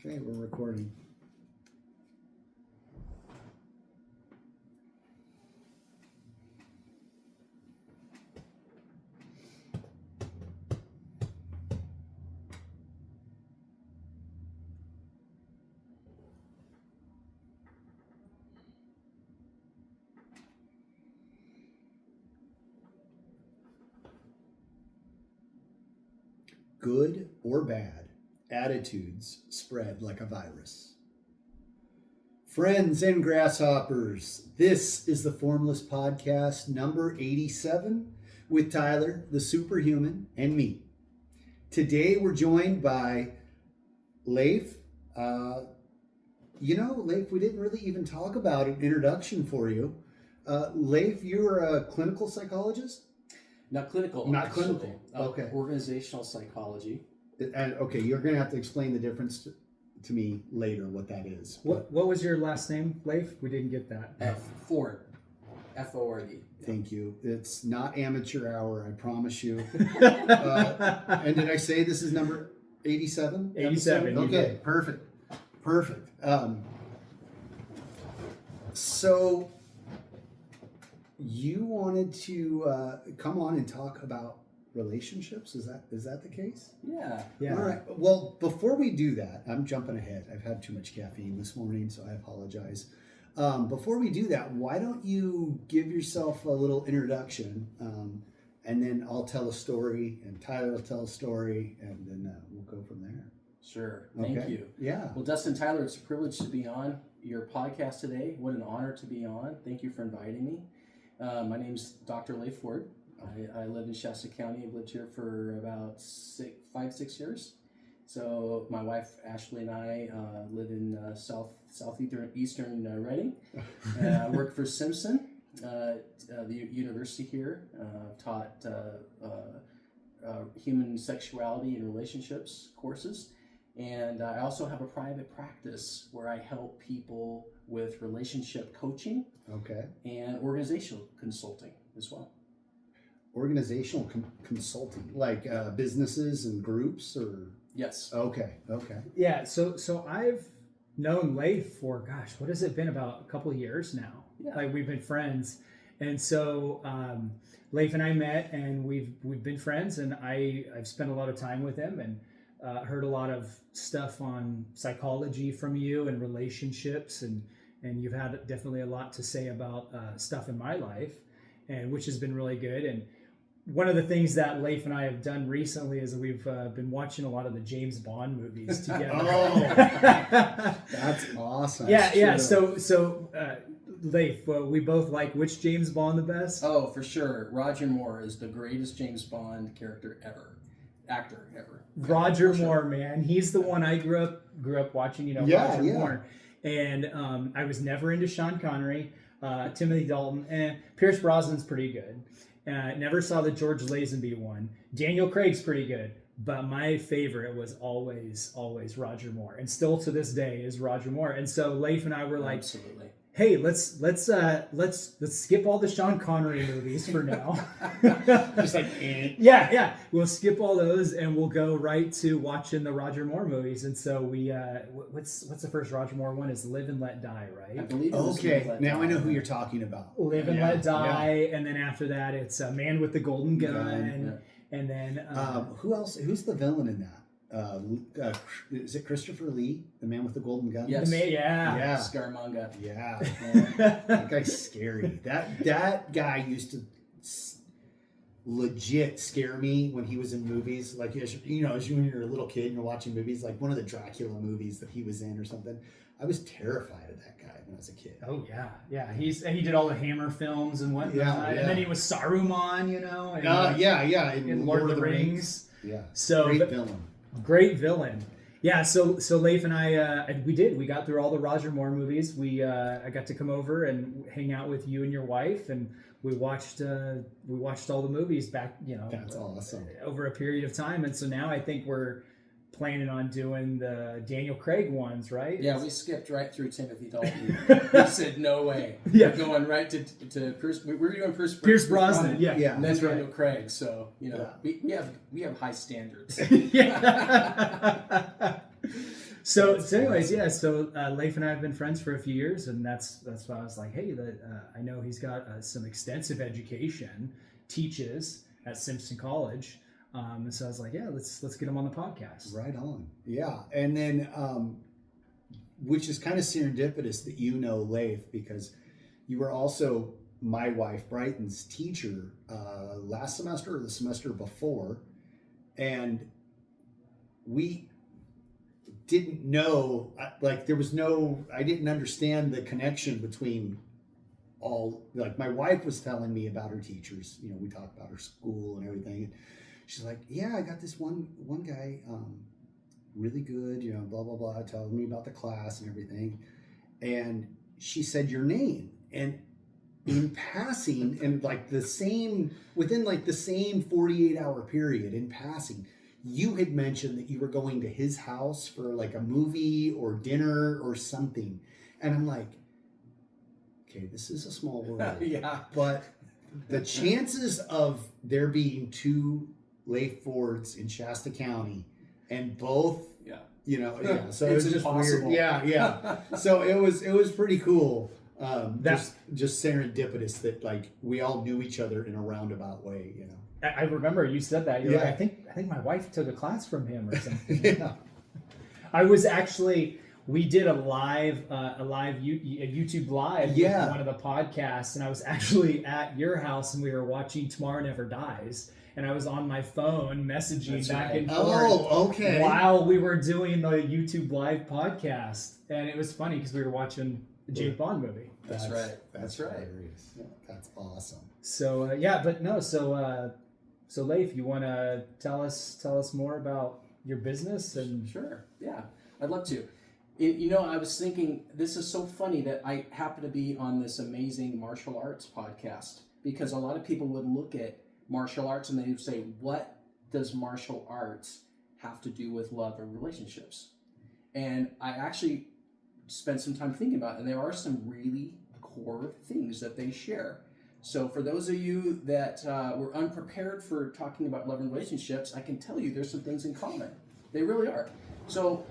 Okay, we're recording. Good or bad, attitudes spread like a virus. Friends and grasshoppers, this is the Formless Podcast number 87 with Tyler, the superhuman, and me. Today we're joined by Leif. Leif, we didn't really even talk about an introduction for you. Leif, you're a clinical psychologist? Not clinical. Not actually. clinical. Okay. Organizational psychology. And okay, you're going to have to explain the difference to me later what that is. What was your last name, Leif? We didn't get that. Ford. F-O-R-D. Thank you. It's not amateur hour, I promise you. And did I say this is number 87? 87. Okay, perfect. So you wanted to come on and talk about relationships? Is that the case? Yeah. All right. Well, before we do that, I'm jumping ahead. I've had too much caffeine this morning, so I apologize. Before we do that, why don't you give yourself a little introduction, and then I'll tell a story, and Tyler will tell a story, and then we'll go from there. Sure. Thank you. Yeah. Well, Dustin and Tyler, it's a privilege to be on your podcast today. What an honor to be on. Thank you for inviting me. My name's Dr. Leif Ford. I live in Shasta County. I've lived here for about 5-6 years. So my wife Ashley and I live in southeastern Reading. I work for Simpson, the university here. Taught human sexuality and relationships courses, and I also have a private practice where I help people with relationship coaching. Okay. And organizational consulting as well. Organizational consulting, like businesses and groups, or? Yes. Okay. Yeah. So I've known Leif for, gosh, what has it been, about a couple of years now? Yeah. Like, we've been friends, and so Leif and I met, and we've been friends, and I've spent a lot of time with him, and heard a lot of stuff on psychology from you and relationships, and you've had definitely a lot to say about stuff in my life, and which has been really good. And one of the things that Leif and I have done recently is we've been watching a lot of the James Bond movies together. Oh, that's awesome. Yeah. So Leif, we both like which James Bond the best? Oh, for sure. Roger Moore is the greatest James Bond actor ever. Roger Moore, man. He's the one I grew up watching, Roger Moore. And I was never into Sean Connery, Timothy Dalton, Pierce Brosnan's pretty good. Never saw the George Lazenby one. Daniel Craig's pretty good, but my favorite was always Roger Moore, and still to this day is Roger Moore. And so Leif and I were like, absolutely. Hey, let's skip all the Sean Connery movies for now. Just like, yeah. We'll skip all those and we'll go right to watching the Roger Moore movies. And so we, what's the first Roger Moore one? Is Live and Let Die, right? I believe it was okay. Live and Let Now Die. I know who you're talking about. Live and Let Die, and then after that, it's Man with the Golden Gun, and then who else? Who's the villain in that? Is it Christopher Lee, the man with the golden gun? Yes. Yeah. Scaramanga. Yeah. That guy's scary. That guy used to legit scare me when he was in movies. Like, as when you're a little kid and you're watching movies, like one of the Dracula movies that he was in or something. I was terrified of that guy when I was a kid. Oh yeah. He did all the Hammer films and whatnot. Yeah. And then he was Saruman, and In Lord of the Rings. Yeah. So Great villain. Yeah, so Leif and I, we got through all the Roger Moore movies. I got to come over and hang out with you and your wife, and we watched all the movies back, That's awesome. over a period of time. And so now I think we're planning on doing the Daniel Craig ones, right? Yeah, we skipped right through Timothy Dalton. We said no way. Yeah. We're going right to Pierce. We're doing Pierce Brosnan. Yeah, and that's then right. Daniel Craig. So we have high standards. So anyways, yeah. So Leif and I have been friends for a few years, and that's why I was like, hey, I know he's got some extensive education, teaches at Simpson College, and so I was like, yeah, let's get him on the podcast. Right on. Yeah, and then which is kind of serendipitous that you know Leif, because you were also my wife Brighton's teacher last semester or the semester before, and we didn't know, like there was no, I didn't understand the connection between all, like my wife was telling me about her teachers, you know, we talked about her school and everything. She's like, yeah, I got this one guy, really good, you know, blah, blah, blah, telling me about the class and everything. And she said your name, and in passing, and like the same, within like the same 48-hour period, in passing, you had mentioned that you were going to his house for like a movie or dinner or something. And I'm like, okay, this is a small world. Yeah. But the chances of there being two Leif Fords in Shasta County and both, you know, yeah. So it's it was just impossible. weird. Yeah. So it was pretty cool. Just serendipitous that like we all knew each other in a roundabout way, you know. I remember you said that. You're like, I think my wife took a class from him or something. Yeah. I was actually, we did a YouTube live with one of the podcasts, and I was actually at your house, and we were watching Tomorrow Never Dies, and I was on my phone messaging and forth while we were doing the YouTube live podcast, and it was funny because we were watching the James Bond movie. That's right. Hilarious. Yeah, that's awesome. So so Leif, you want to tell us more about your business? And Sure. Yeah, I'd love to. You know, I was thinking, this is so funny that I happen to be on this amazing martial arts podcast, because a lot of people would look at martial arts and they would say, what does martial arts have to do with love or relationships? And I actually spent some time thinking about it, and there are some really core things that they share. So for those of you that were unprepared for talking about love and relationships, I can tell you there's some things in common. They really are. So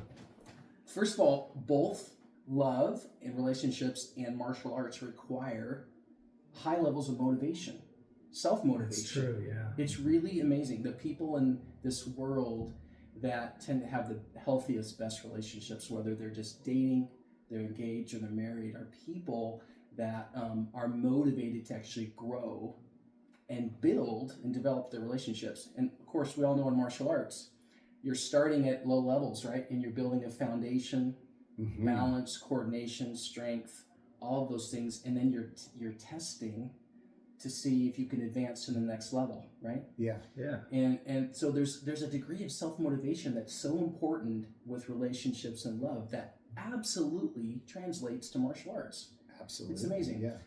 first of all, both love and relationships and martial arts require high levels of motivation, self-motivation. That's true, yeah. It's really amazing. The people in this world that tend to have the healthiest, best relationships, whether they're just dating, they're engaged, or they're married, are people that are motivated to actually grow and build and develop their relationships. And of course, we all know in martial arts, you're starting at low levels, right? And you're building a foundation, balance, coordination, strength, all of those things. And then you're testing to see if you can advance to the next level, right? Yeah. Yeah. And so there's a degree of self-motivation that's so important with relationships and love that absolutely translates to martial arts. Absolutely. It's amazing. Yeah.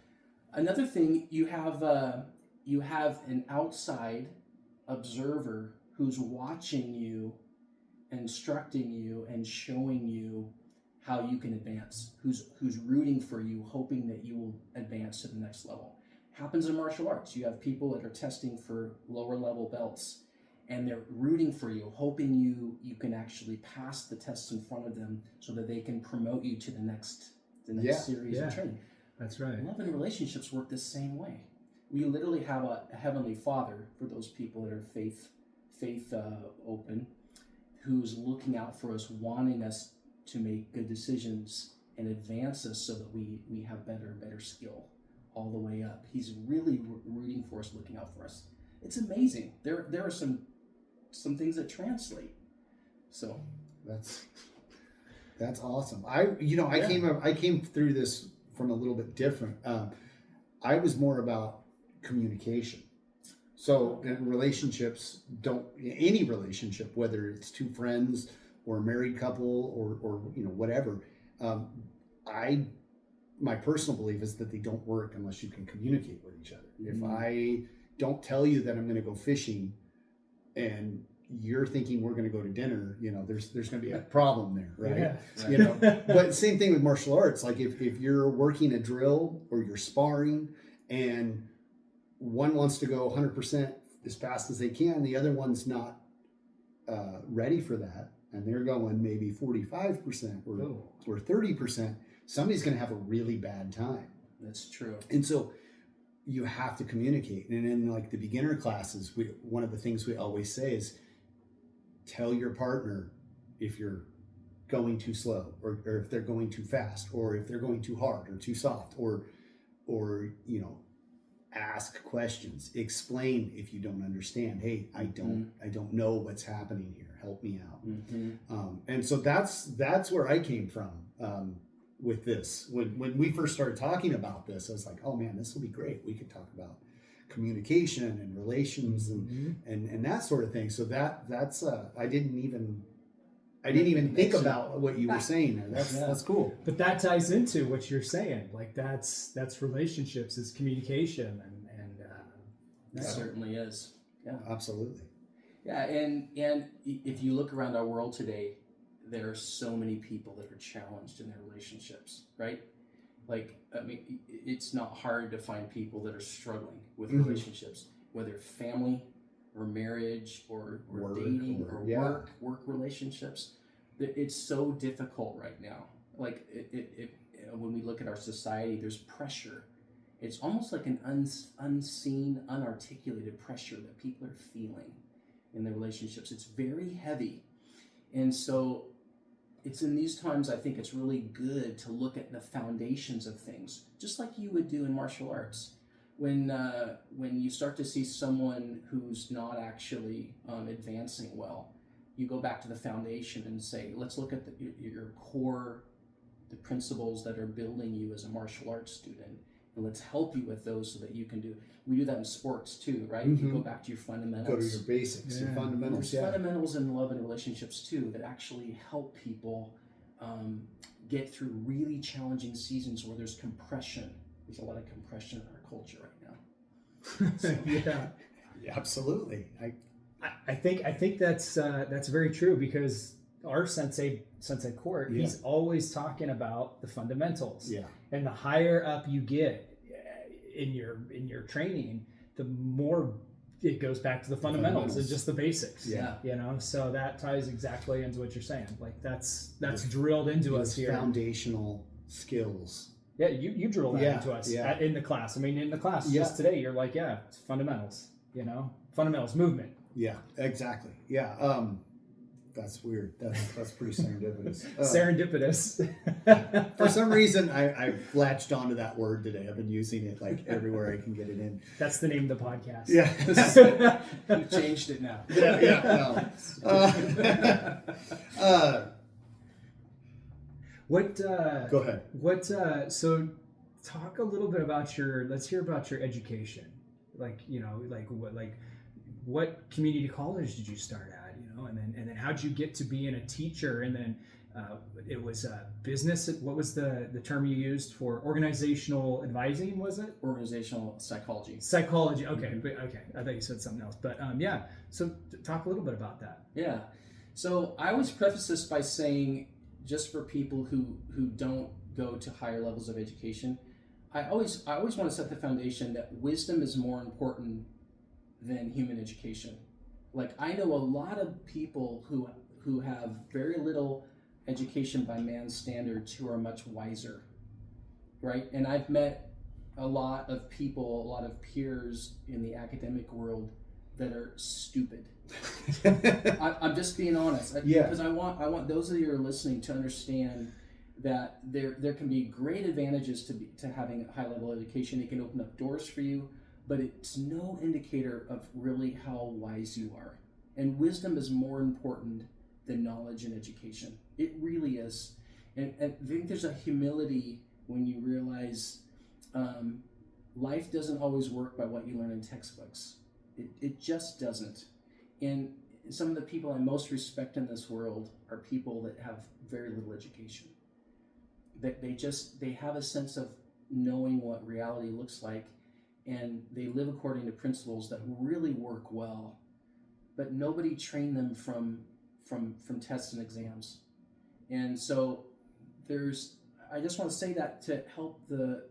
Another thing, you have an outside observer who's watching you, instructing you, and showing you how you can advance, who's rooting for you, hoping that you will advance to the next level. Happens in martial arts. You have people that are testing for lower level belts, and they're rooting for you, hoping you can actually pass the tests in front of them so that they can promote you to the next series of training. That's right. Love and relationships work the same way. We literally have a Heavenly Father, for those people that are faith open, who's looking out for us, wanting us to make good decisions and advance us so that we have better skill all the way up. He's really rooting for us, looking out for us. It's amazing. There are some things that translate. So that's awesome. I came through this from a little bit different. I was more about communication. So in relationships, any relationship, whether it's two friends or a married couple or you know whatever, my personal belief is that they don't work unless you can communicate with each other. If I don't tell you that I'm going to go fishing and you're thinking we're going to go to dinner, you know, there's going to be a problem there, right? Yeah, right. You know, but same thing with martial arts. Like if you're working a drill or you're sparring and one wants to go 100% as fast as they can, the other one's not ready for that, and they're going maybe 45% or 30%, somebody's going to have a really bad time. That's true. And so you have to communicate. And in like the beginner classes, one of the things we always say is tell your partner if you're going too slow, or if they're going too fast, or if they're going too hard or too soft, or ask questions, explain if you don't understand. Hey, I don't know what's happening here. Help me out. And so that's where I came from with this. When we first started talking about this, I was like, oh man, this will be great. We could talk about communication and relations and that sort of thing. So that's I didn't even think about what you were saying there. That's cool. But that ties into what you're saying. Like that's relationships, is communication, and that certainly is. Yeah, absolutely. Yeah, and if you look around our world today, there are so many people that are challenged in their relationships, right? Like, I mean, it's not hard to find people that are struggling with relationships, whether it's or marriage or work, dating or work relationships. It's so difficult right now. Like when we look at our society, there's pressure. It's almost like an unseen, unarticulated pressure that people are feeling in their relationships. It's very heavy. And so it's in these times I think it's really good to look at the foundations of things, just like you would do in martial arts. When you start to see someone who's not actually advancing well, you go back to the foundation and say, let's look at your core, the principles that are building you as a martial arts student, and let's help you with those so that you can do. We do that in sports too, right? You go back to your fundamentals. Go to your basics, your fundamentals. There's fundamentals in love and relationships too that actually help people get through really challenging seasons where there's compression. There's a lot of compression in our culture right now. So, yeah, absolutely. I think that's very true, because our Sensei Court, he's always talking about the fundamentals. Yeah. And the higher up you get in your training, the more it goes back to the fundamentals and just the basics. Yeah. So that ties exactly into what you're saying. Like that's drilled into us here. Foundational skills. Yeah, you drill that into us in the class. I mean, in the class just today, you're like, it's fundamentals. Fundamentals, movement. Yeah, exactly. Yeah. That's weird. That's pretty serendipitous. Serendipitous. For some reason, I've latched onto that word today. I've been using it like everywhere I can get it in. That's the name of the podcast. Yeah. You changed it now. Yeah. Go ahead. So talk a little bit about let's hear about your education. What community college did you start at? And then how'd you get to being a teacher? And then it was business. What was the term you used for organizational advising? Was it organizational psychology? Psychology. Okay. Okay. I thought you said something else. But So talk a little bit about that. Yeah. So I always preface this by saying, just for people who don't go to higher levels of education, I always want to set the foundation that wisdom is more important than human education. Like, I know a lot of people who have very little education by man's standards who are much wiser, right? And I've met a lot of people, a lot of peers in the academic world that are stupid. I'm just being honest, because I want those of you who are listening to understand that there can be great advantages to having a high level education. It can open up doors for you, but it's no indicator of really how wise you are. And wisdom is more important than knowledge and education. It really is. And I think there's a humility when you realize life doesn't always work by what you learn in textbooks. It just doesn't. And some of the people I most respect in this world are people that have very little education. That they have a sense of knowing what reality looks like, and they live according to principles that really work well, but nobody trained them from tests and exams. And so I just want to say that to help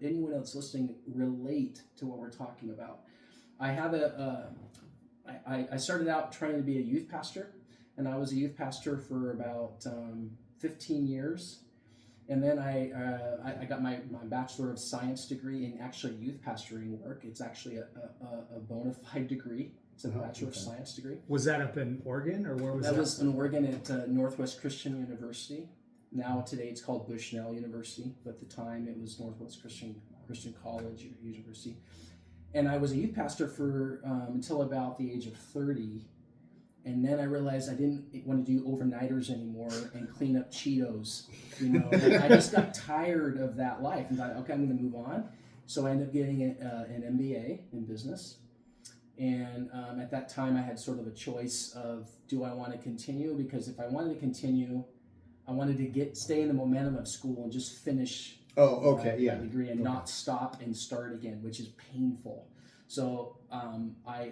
anyone else listening relate to what we're talking about. I have I started out trying to be a youth pastor, and I was a youth pastor for about 15 years. And then I got my Bachelor of Science degree in actually youth pastoring work. It's actually a bona fide degree. It's a Bachelor of Science degree. Was that up in Oregon, or where was that? That was in Oregon at Northwest Christian University. Now today it's called Bushnell University, but at the time it was Northwest Christian College or University. And I was a youth pastor for until about the age of 30. And then I realized I didn't want to do overnighters anymore and clean up Cheetos. I just got tired of that life and thought, okay, I'm going to move on. So I ended up getting an MBA in business. And at that time, I had sort of a choice of, do I want to continue? Because if I wanted to continue, I wanted to stay in the momentum of school and just finish my degree and not stop and start again, which is painful. So I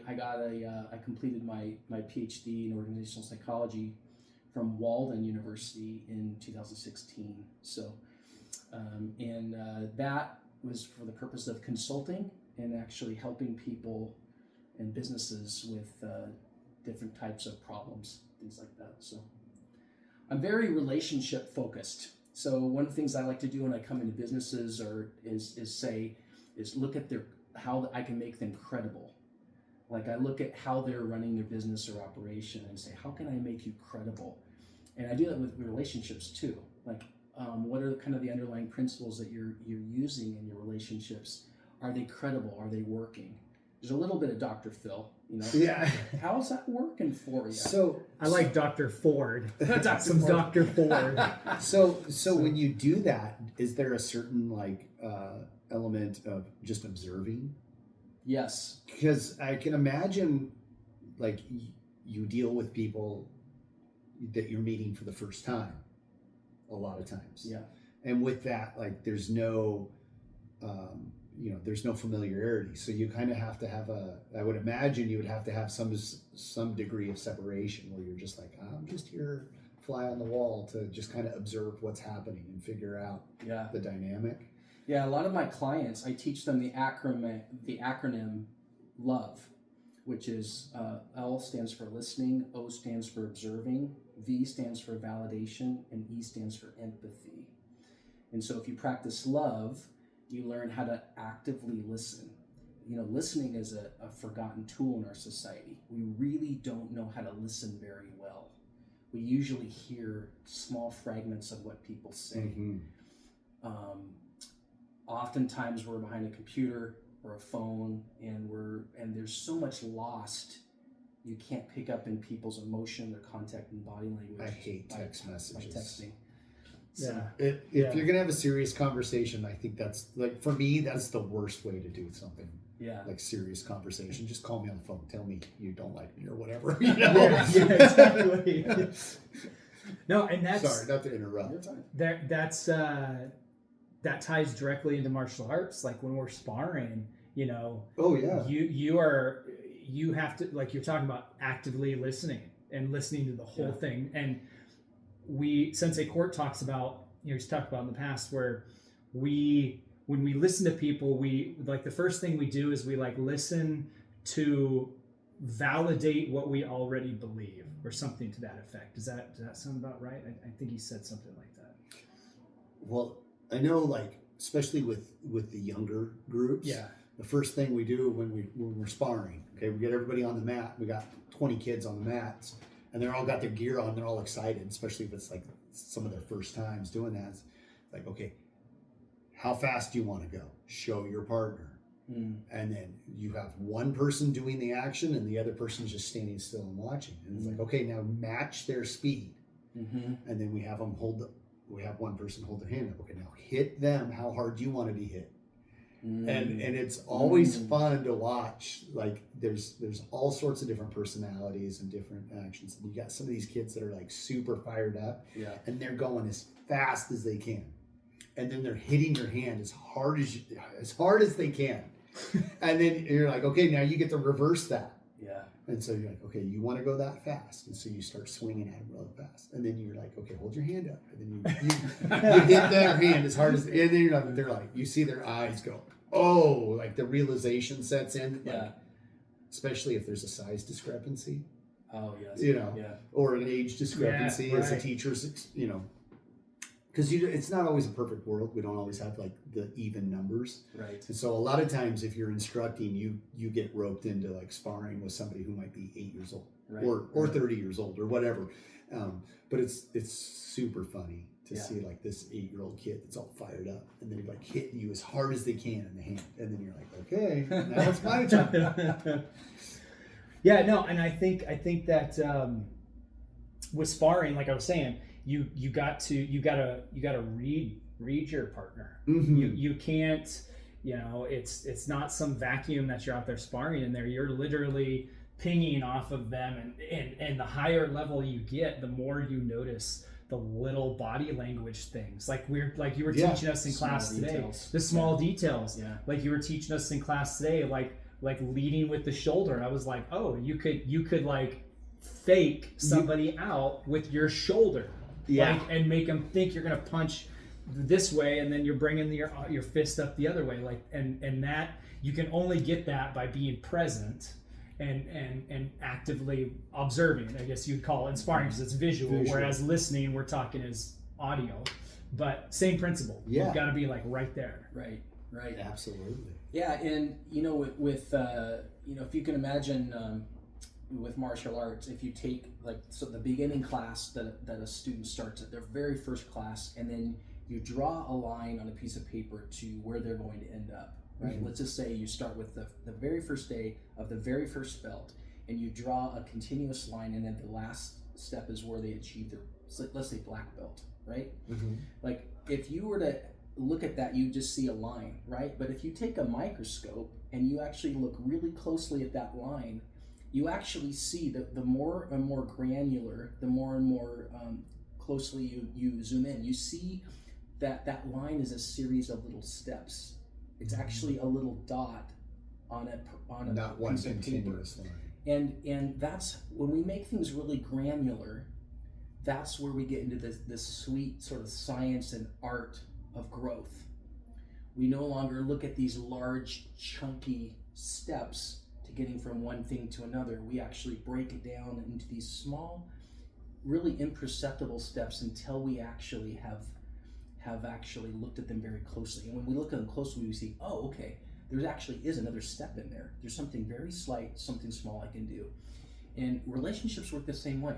completed my PhD in organizational psychology from Walden University in 2016. So that was for the purpose of consulting and actually helping people and businesses with different types of problems, things like that. So I'm very relationship focused. So one of the things I like to do when I come into businesses is look at how I can make them credible. Like I look at how they're running their business or operation and say, how can I make you credible? And I do that with relationships too. Like what are kind of the underlying principles that you're using in your relationships? Are they credible? Are they working? There's a little bit of Dr. Phil, Yeah. How's that working for you? So I like Dr. Ford. Some Dr. Ford. So when you do that, is there a certain element of just observing? Yes. Because I can imagine you deal with people that you're meeting for the first time a lot of times. Yeah. And with that, there's no there's no familiarity. So you kind of have to have I would imagine you would have to have some degree of separation where you're just like, I'm just here, fly on the wall, to just kind of observe what's happening and figure out the dynamic. Yeah, a lot of my clients, I teach them the acronym LOVE, which is L stands for listening, O stands for observing, V stands for validation, and E stands for empathy. And so if you practice LOVE, you learn how to actively listen. Listening is a forgotten tool in our society. We really don't know how to listen very well. We usually hear small fragments of what people say. Mm-hmm. Oftentimes we're behind a computer or a phone, and there's so much lost. You can't pick up in people's emotion, their contact, and body language. I hate text messages. By texting. So if you're gonna have a serious conversation, I think that's for me, that's the worst way to do something. Yeah. Serious conversation. Just call me on the phone. Tell me you don't like me or whatever. Yeah, exactly. No, and that's sorry, not to interrupt. That ties directly into martial arts. Like when we're sparring, Oh yeah. You have to, you're talking about, actively listening and listening to the whole thing. And Sensei Court talks about, he's talked about in the past where when we listen to people, the first thing we do is we listen to validate what we already believe or something to that effect. Does that sound about right? I think he said something like that. Well, I know especially with the younger groups. Yeah. The first thing we do when we're sparring, okay, we get everybody on the mat. We got 20 kids on the mats, and they're all got their gear on. They're all excited, especially if it's some of their first times doing that. It's okay, how fast do you want to go? Show your partner. And then you have one person doing the action and the other person's just standing still and watching. And it's okay, now match their speed. Mm-hmm. And then we have them we have one person hold their hand up. Okay, now hit them. How hard do you want to be hit? And it's always fun to watch. There's all sorts of different personalities and different actions. And you got some of these kids that are super fired up, and they're going as fast as they can, and then they're hitting your hand as hard as they can. And then you're okay, now you get to reverse that. Yeah. And so you're okay, you want to go that fast, and so you start swinging at them real fast, and then you're okay, hold your hand up, and then you hit their hand as hard as, and then they're you see their eyes go, oh, the realization sets in, especially if there's a size discrepancy. Oh, yes. Yeah. Or an age discrepancy as a teacher's, because it's not always a perfect world. We don't always have like the even numbers. Right. And so a lot of times if you're instructing, you get roped into like sparring with somebody who might be 8 years old or 30 years old or whatever. But it's super funny to see like this 8-year-old kid that's all fired up, and then like hitting you as hard as they can in the hand, and then you're like, okay, now it's my turn. Yeah, no, and I think that with sparring, like I was saying, you gotta read your partner. Mm-hmm. You can't, it's not some vacuum that you're out there sparring in there. You're literally pinging off of them, and the higher level you get, the more you notice the little body language things, like you were teaching us in class today, the small details. Like you were teaching us in class today, like leading with the shoulder. I was like, oh, you could like fake somebody out with your shoulder, and make them think you're gonna punch this way, and then you're bringing your fist up the other way, like and that you can only get that by being present and actively observing, I guess you'd call it, sparring, because it's visual, whereas listening, we're talking is audio, but same principle. You've got to be like right there. Right. Absolutely. Yeah, and with if you can imagine with martial arts, if you take the beginning class that a student starts at their very first class, and then you draw a line on a piece of paper to where they're going to end up. Right. Mm-hmm. Let's just say you start with the very first day of the very first belt, and you draw a continuous line, and then the last step is where they achieve their, let's say, black belt, right? Mm-hmm. Like if you were to look at that, you just see a line, right? But if you take a microscope and you actually look really closely at that line, you actually see that the more and more granular, the more and more closely you zoom in, you see that line is a series of little steps. It's actually a little dot on a not one continuous line. And that's when we make things really granular. That's where we get into this sweet sort of science and art of growth. We no longer look at these large, chunky steps to getting from one thing to another. We actually break it down into these small, really imperceptible steps until we actually have actually looked at them very closely. And when we look at them closely, we see, oh, okay, there actually is another step in there. There's something very slight, something small I can do. And relationships work the same way.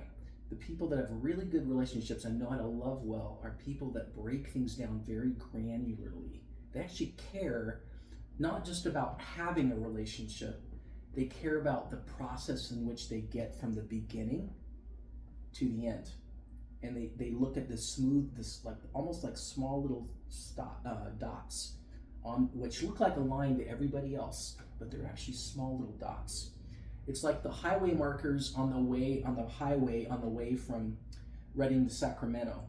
The people that have really good relationships and know how to love well are people that break things down very granularly. They actually care not just about having a relationship, they care about the process in which they get from the beginning to the end. And they look at this like almost like small little dots on which look like a line to everybody else, but they're actually small little dots. It's like the highway markers on the highway from Reading to Sacramento.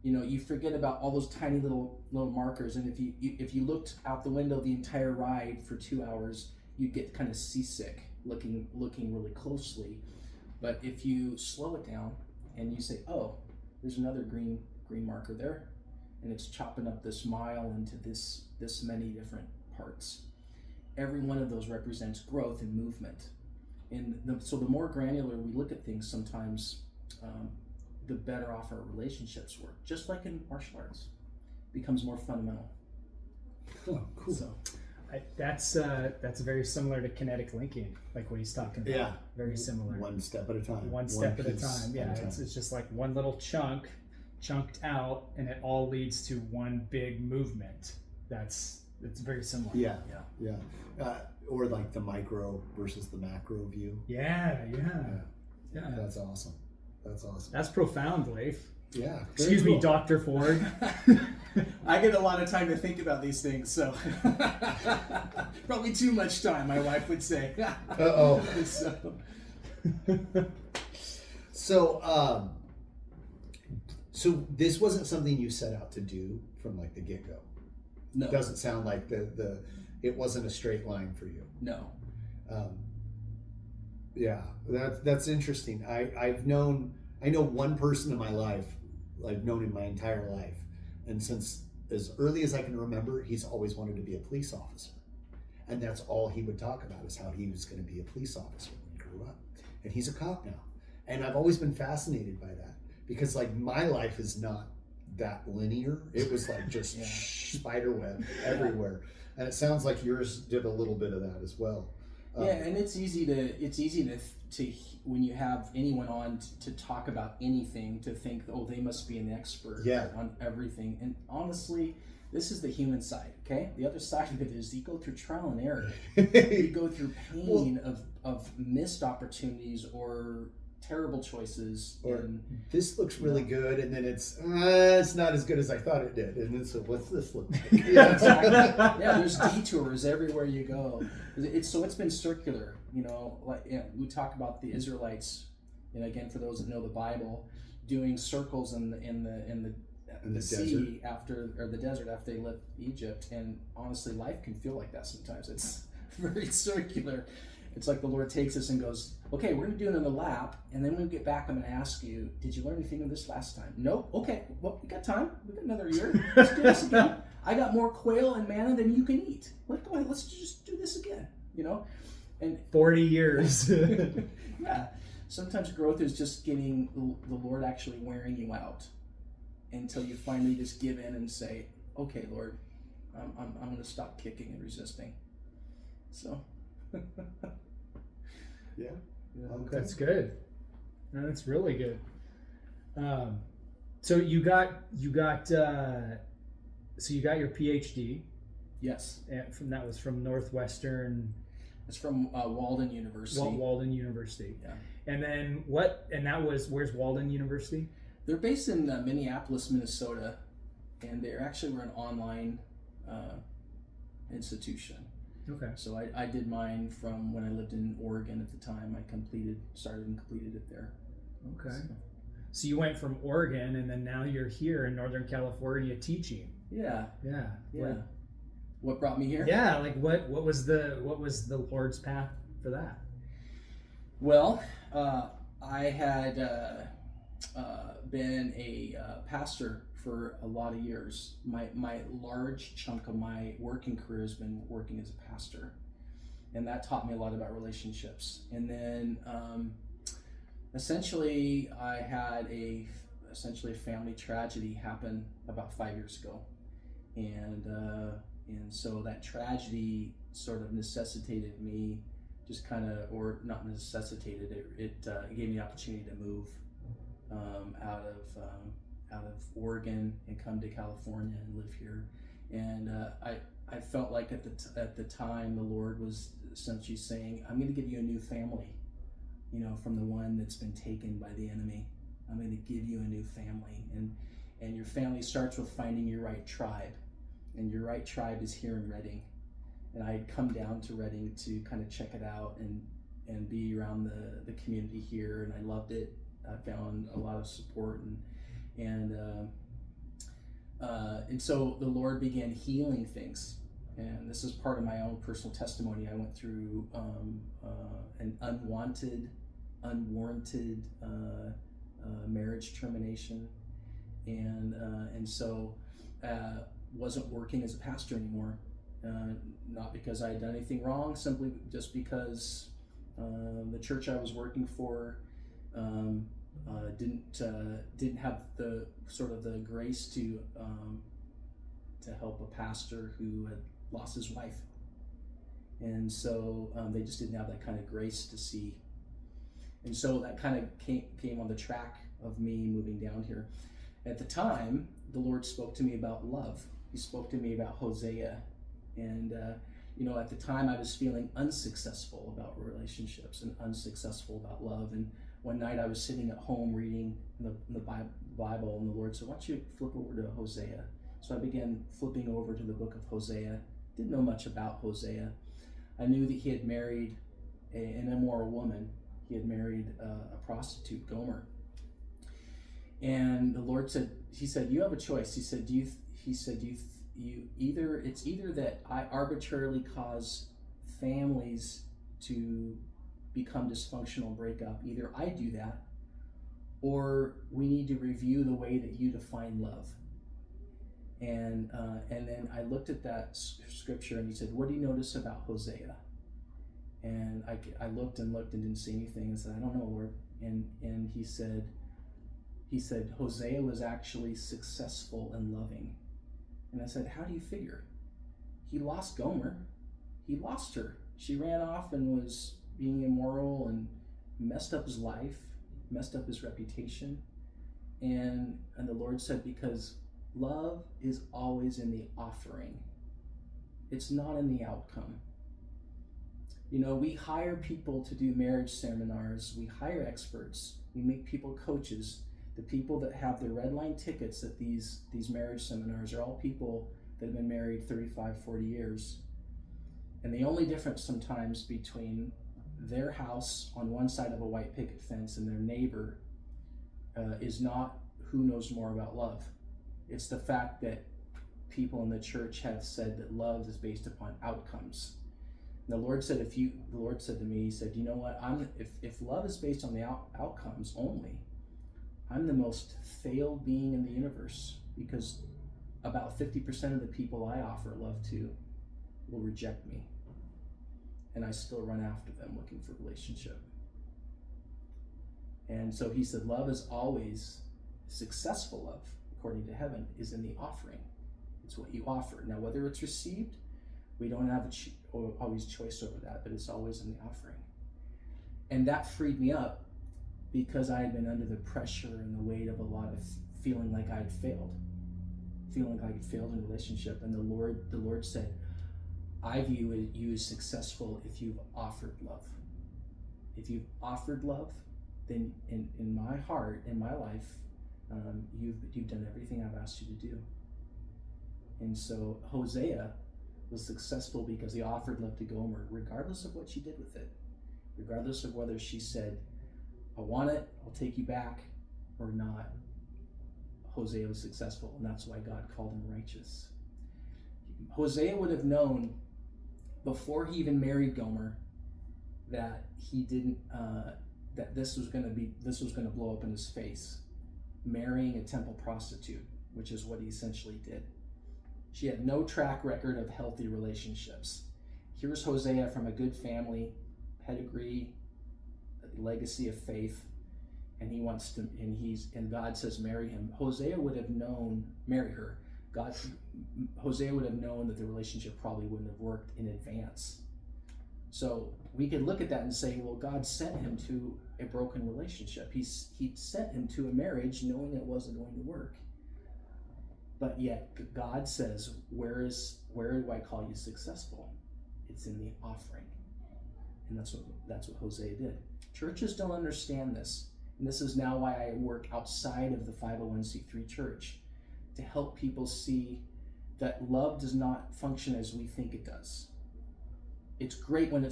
You forget about all those tiny little markers, and if you looked out the window the entire ride for 2 hours, you'd get kind of seasick looking really closely. But if you slow it down and you say, oh, there's another green marker there, and it's chopping up this mile into this many different parts. Every one of those represents growth and movement. And so the more granular we look at things, sometimes the better off our relationships work. Just like in martial arts, it becomes more fundamental. Oh, cool. So that's very similar to kinetic linking, like what he's talking about. Yeah, very similar. One step at a time. One step at a time. Yeah, it's just like one little chunked out, and it all leads to one big movement. It's very similar. Yeah. Or like the micro versus the macro view. Yeah. That's awesome. That's profound, Leif. Yeah. Excuse me, Dr. Ford. I get a lot of time to think about these things, so probably too much time, my wife would say. Uh-oh. So this wasn't something you set out to do from like the get-go. No. It doesn't sound like it wasn't a straight line for you. No. Yeah, that's interesting. I know one person in my life, I've known him my entire life, and since as early as I can remember, he's always wanted to be a police officer, and that's all he would talk about is how he was going to be a police officer when he grew up, and he's a cop now. And I've always been fascinated by that because like my life is not that linear. It was like just spider web everywhere. And it sounds like yours did a little bit of that as well. And it's easy to when you have anyone on to talk about anything to think, oh, they must be an expert on everything. And honestly, this is the human side, okay? The other side of it is you go through trial and error. You go through pain of missed opportunities or terrible choices. Or this looks really good, and then it's not as good as I thought it did. And then so what's this look like? Exactly. There's detours everywhere you go. It's been circular, like we talk about the Israelites, and again for those that know the Bible, doing circles in the sea or the desert after they left Egypt. And honestly, life can feel like that sometimes. It's very circular. It's like the Lord takes us and goes, okay, we're going to do another lap, and then when we get back, I'm going to ask you, did you learn anything of this last time? Nope. Okay, well, we got time. We got another year. Let's do this again. I got more quail and manna than you can eat. Go ahead, let's just do this again, And 40 years. Yeah. Sometimes growth is just getting the Lord actually wearing you out until you finally just give in and say, okay, Lord, I'm going to stop kicking and resisting. So... Yeah. Okay. That's good. No, that's really good. So you got your PhD. Yes. And that was from Northwestern. It's from Walden University. Walden University. Yeah. And then where's Walden University? They're based in Minneapolis, Minnesota, and they actually were an online institution. Okay. So I did mine from when I lived in Oregon at the time. I started and completed it there. Okay. So you went from Oregon, and then now you're here in Northern California teaching. Yeah. Yeah. Yeah. What brought me here? Yeah. Like what was the Lord's path for that? Well, I had been a pastor for a lot of years. My large chunk of my working career has been working as a pastor, and that taught me a lot about relationships. And then essentially I had a family tragedy happen about 5 years ago, and so that tragedy sort of necessitated me or not necessitated it gave me the opportunity to move out of Oregon and come to California and live here. And I felt like at the time the Lord was essentially saying, I'm going to give you a new family, from the one that's been taken by the enemy. I'm going to give you a new family, and your family starts with finding your right tribe, and your right tribe is here in Redding. And I had come down to Redding to kind of check it out and be around the community here, and I loved it. I found a lot of support and so the Lord began healing things, and this is part of my own personal testimony. I went through an unwarranted marriage termination, and so wasn't working as a pastor anymore. Not because I had done anything wrong, simply just because the church I was working for didn't have the sort of the grace to help a pastor who had lost his wife, and so they just didn't have that kind of grace to see, and so that kind of came on the track of me moving down here. At the time, the Lord spoke to me about love. He spoke to me about Hosea, and at the time I was feeling unsuccessful about relationships and unsuccessful about love. And one night I was sitting at home reading the Bible, and the Lord said, why don't you flip over to Hosea? So I began flipping over to the book of Hosea. Didn't know much about Hosea. I knew that he had married an immoral woman. He had married a prostitute, Gomer. And the Lord said, he said, you have a choice. He said, it's either that I arbitrarily cause families to become dysfunctional and break up. Either I do that, or we need to review the way that you define love. And then I looked at that scripture, and he said, what do you notice about Hosea? And I looked and didn't see anything, and said, I don't know, Lord. and he said Hosea was actually successful and loving. And I said, how do you figure? He lost Gomer. He lost her. She ran off and was being immoral and messed up his life, messed up his reputation. And the Lord said, because love is always in the offering. It's not in the outcome. You know, we hire people to do marriage seminars. We hire experts. We make people coaches. The people that have the red line tickets at these marriage seminars are all people that have been married 35, 40 years. And the only difference sometimes between their house on one side of a white picket fence and their neighbor is not who knows more about love. It's the fact that people in the church have said that love is based upon outcomes. And the Lord said to me, he said, you know what, if love is based on the outcomes only, I'm the most failed being in the universe, because about 50% of the people I offer love to will reject me. And I still run after them looking for relationship. And so he said, love is always, successful love, according to heaven, is in the offering. It's what you offer. Now, whether it's received, we don't have always choice over that, but it's always in the offering. And that freed me up, because I had been under the pressure and the weight of a lot of feeling like I'd failed in relationship. And the Lord said, I view you as successful if you've offered love. If you've offered love, then in my heart, in my life, you've done everything I've asked you to do. And so Hosea was successful because he offered love to Gomer, regardless of what she did with it, regardless of whether she said, I want it, I'll take you back, or not. Hosea was successful, and that's why God called him righteous. Hosea would have known before he even married Gomer that he didn't that this was going to blow up in his face, marrying a temple prostitute, which is what he essentially did. She had no track record of healthy relationships. Here's Hosea from a good family, pedigree, legacy of faith, and he wants to, and God says marry him. Hosea would have known, marry her. Hosea would have known that the relationship probably wouldn't have worked in advance. So we could look at that and say, well, God sent him to a broken relationship. He sent him to a marriage knowing it wasn't going to work. But yet God says, where do I call you successful? It's in the offering. And that's what Hosea did. Churches don't understand this. And this is now why I work outside of the 501c3 church, to help people see that love does not function as we think it does. It's great when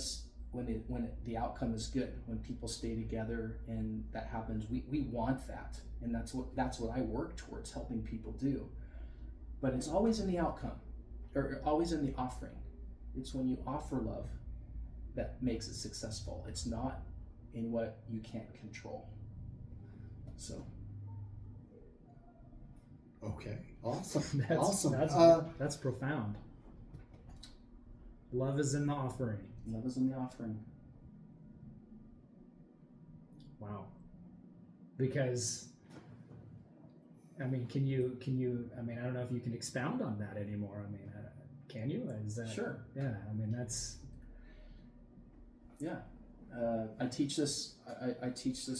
the outcome is good, when people stay together and that happens. We want that, and that's what I work towards helping people do. But it's always in the outcome, or always in the offering. It's when you offer love that makes it successful. It's not in what you can't control. So. Okay, awesome. Awesome. That's profound. Love is in the offering. Love is in the offering. Wow. Because, I mean, can you, I mean, I don't know if you can expound on that anymore. I mean, can you? Is that, sure. Yeah, I mean, that's. Yeah. I teach this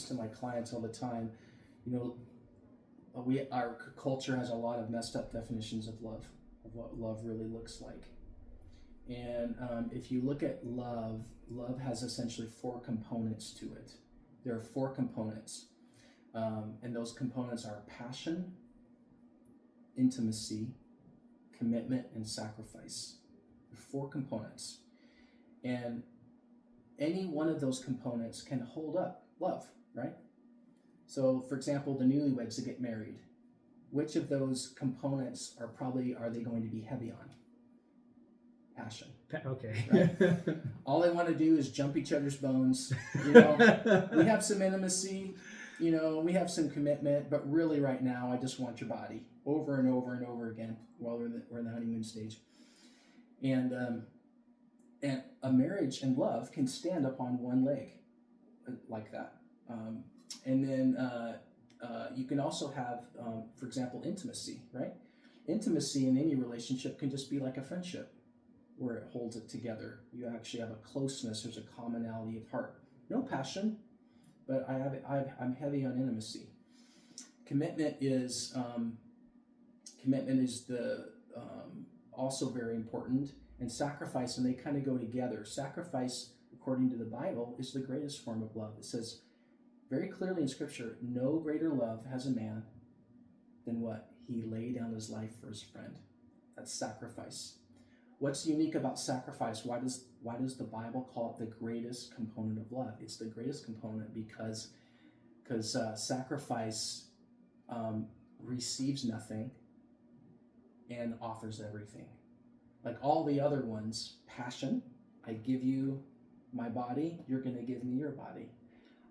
to my clients all the time. You know, our culture has a lot of messed up definitions of love, of what love really looks like. And if you look at love has essentially 4 components to it. There are 4 components. And those components are passion, intimacy, commitment, and sacrifice. 4 components. And any one of those components can hold up love, right? So, for example, the newlyweds that get married, which of those components are they going to be heavy on? Passion. Okay. Right? All they want to do is jump each other's bones. You know, we have some intimacy, you know, we have some commitment, but really right now, I just want your body over and over and over again while we're in the honeymoon stage. And a marriage and love can stand upon one leg like that. And then you can also have, for example, intimacy, right? Intimacy in any relationship can just be like a friendship where it holds it together. You actually have a closeness. There's a commonality of heart. No passion, but I'm heavy on intimacy. Commitment is the also very important, and sacrifice, and they kind of go together. Sacrifice, according to the Bible, is the greatest form of love. It says very clearly in Scripture, no greater love has a man than what? He laid down his life for his friend. That's sacrifice. What's unique about sacrifice? Why does the Bible call it the greatest component of love? It's the greatest component because sacrifice receives nothing and offers everything. Like all the other ones, passion, I give you my body, you're going to give me your body.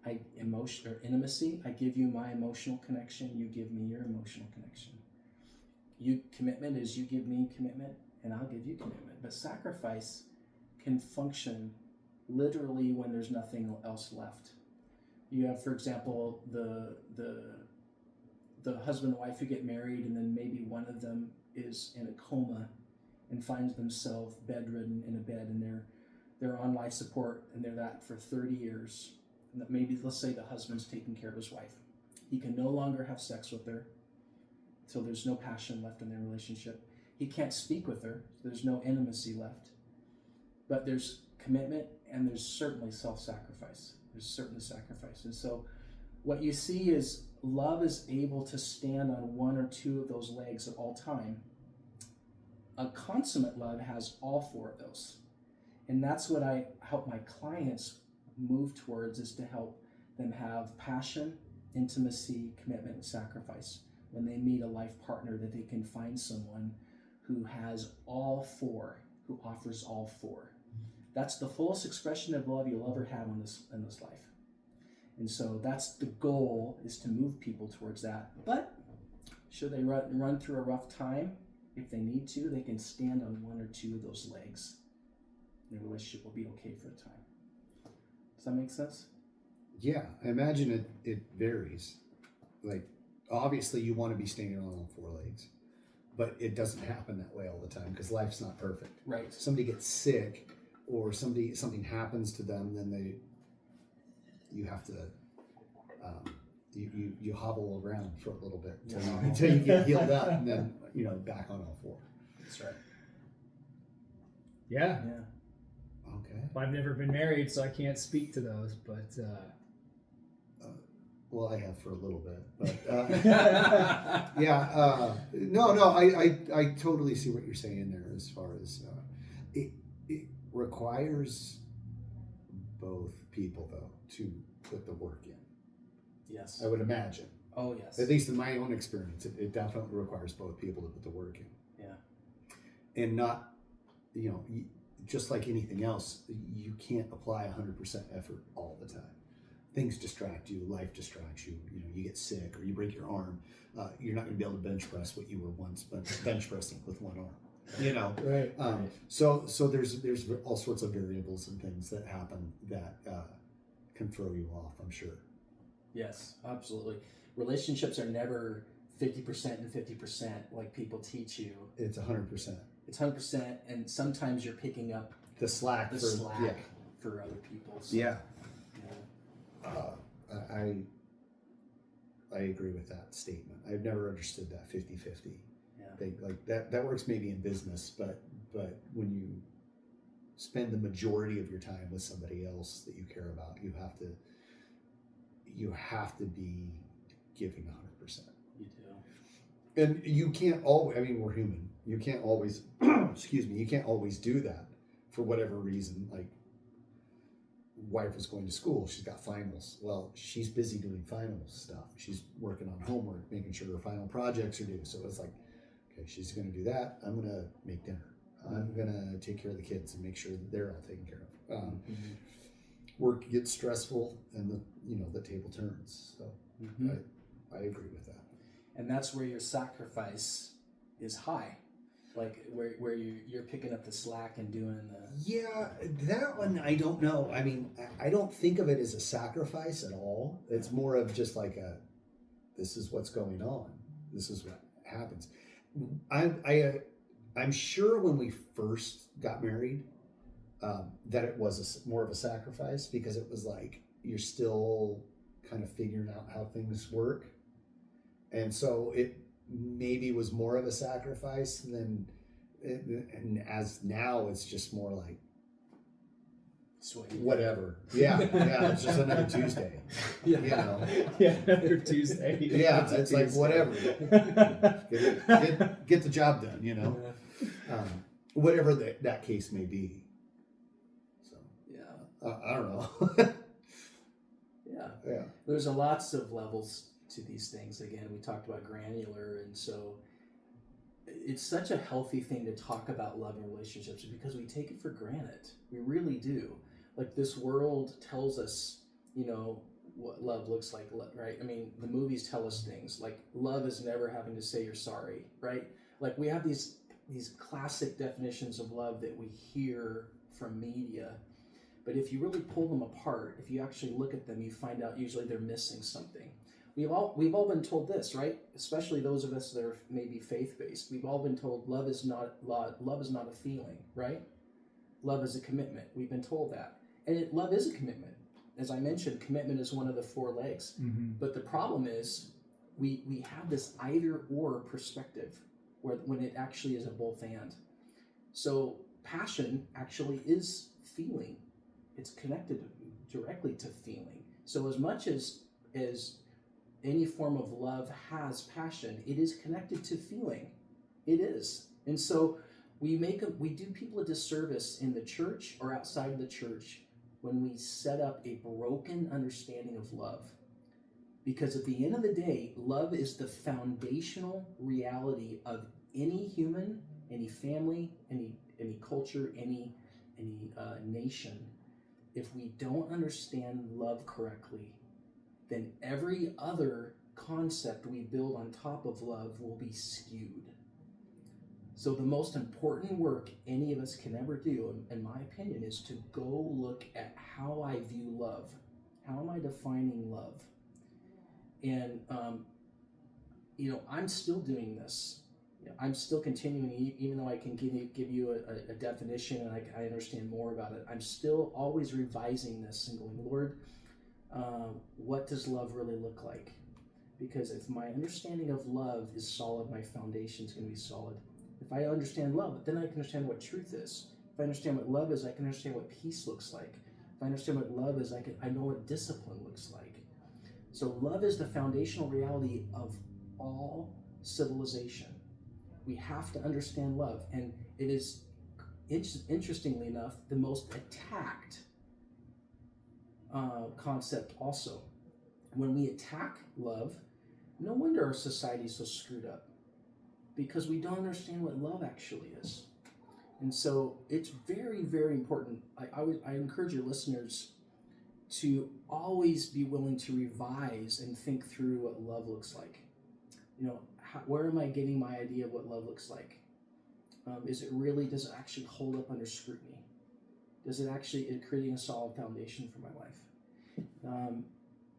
Intimacy, I give you my emotional connection, you give me your emotional connection. Commitment is you give me commitment and I'll give you commitment. But sacrifice can function literally when there's nothing else left. You have, for example, the husband and wife who get married, and then maybe one of them is in a coma and finds themselves bedridden in a bed, and they're on life support, and they're that for 30 years. And that maybe, let's say the husband's taking care of his wife. He can no longer have sex with her, so there's no passion left in their relationship. He can't speak with her, so there's no intimacy left. But there's commitment, and there's certainly self-sacrifice. There's certainly sacrifice. And so what you see is love is able to stand on one or two of those legs at all time. A consummate love has all four of those. And that's what I help my clients move towards, is to help them have passion, intimacy, commitment, and sacrifice. When they meet a life partner, that they can find someone who has all four, who offers all four. That's the fullest expression of love you'll ever have in this life. And so that's the goal, is to move people towards that. But should they run through a rough time, if they need to, they can stand on one or two of those legs. Their relationship will be okay for a time. Does that make sense? Yeah, I imagine it varies. Like, obviously you want to be standing on all four legs, but it doesn't happen that way all the time because life's not perfect. Right. Somebody gets sick or something happens to them, then you have to you hobble around for a little bit until you get healed up, and then back on all four. That's right. Yeah. Okay. Well, I've never been married, so I can't speak to those, but well, I have for a little bit, but yeah. No, I totally see what you're saying there. As far as it requires both people, though, to put the work in. Yes. I would imagine. Oh, yes. At least in my own experience, it definitely requires both people to put the work in. Yeah. And not, just like anything else, you can't apply 100% effort all the time. Things distract you, life distracts you. You get sick or you break your arm. You're not going to be able to bench press what you were once bench pressing with one arm. Right. So there's all sorts of variables and things that happen that can throw you off, I'm sure. Yes, absolutely. Relationships are never 50% and 50% like people teach you. It's 100%. It's 100%, and sometimes you're picking up the slack for other people. So, yeah. I agree with that statement. I've never understood that 50-50 thing. Like that works maybe in business, but when you spend the majority of your time with somebody else that you care about, you have to be giving 100%. You do. And you can't always, we're human. You can't always, you can't always do that for whatever reason. Like, wife is going to school, she's got finals. Well, she's busy doing finals stuff. She's working on homework, making sure her final projects are due. So it's like, okay, she's going to do that. I'm going to make dinner. I'm going to take care of the kids and make sure that they're all taken care of. Work gets stressful, and the table turns. So I agree with that. And that's where your sacrifice is high. Like where you're picking up the slack and doing the... Yeah, that one I don't know. I mean, I don't think of it as a sacrifice at all. It's more of just like this is what's going on. This is what happens. I'm sure when we first got married, that it was more of a sacrifice, because it was like you're still kind of figuring out how things work. And so it maybe was more of a sacrifice than, and as now it's just more like, whatever. Yeah, it's just another Tuesday. Yeah, you know. Yeah, another Tuesday. Yeah, it's like whatever. Get the job done, you know. Whatever that case may be. So yeah, I don't know. Yeah. There's lots of levels to these things. Again, we talked about granular, and so it's such a healthy thing to talk about love and relationships, because we take it for granted. We really do. Like, this world tells us, what love looks like, right? I mean, the movies tell us things like love is never having to say you're sorry, right? Like, we have these classic definitions of love that we hear from media, but if you really pull them apart, if you actually look at them, you find out usually they're missing something. We've all been told this, right? Especially those of us that are maybe faith-based. We've all been told love is not a feeling, right? Love is a commitment. We've been told that. And love is a commitment. As I mentioned, commitment is one of the 4 legs. Mm-hmm. But the problem is we have this either-or perspective when it actually is a both and. So passion actually is feeling. It's connected directly to feeling. So as much as any form of love has passion, it is connected to feeling. It is. And so we do people a disservice in the church or outside of the church when we set up a broken understanding of love. Because at the end of the day, love is the foundational reality of any human, any family, any culture, any nation. If we don't understand love correctly, then every other concept we build on top of love will be skewed. So the most important work any of us can ever do, in my opinion, is to go look at how I view love. How am I defining love? And, I'm still doing this. I'm still continuing, even though I can give you a definition and I understand more about it. I'm still always revising this and going, Lord, what does love really look like? Because if my understanding of love is solid, my foundation is going to be solid. If I understand love, then I can understand what truth is. If I understand what love is, I can understand what peace looks like. If I understand what love is, I know what discipline looks like. So love is the foundational reality of all civilization. We have to understand love, and it is, interestingly enough, the most attacked concept also. When we attack love, no wonder our society is so screwed up, because we don't understand what love actually is. And so it's very, very important. I encourage your listeners to always be willing to revise and think through what love looks like. Where am I getting my idea of what love looks like? Does it actually hold up under scrutiny? Is creating a solid foundation for my life?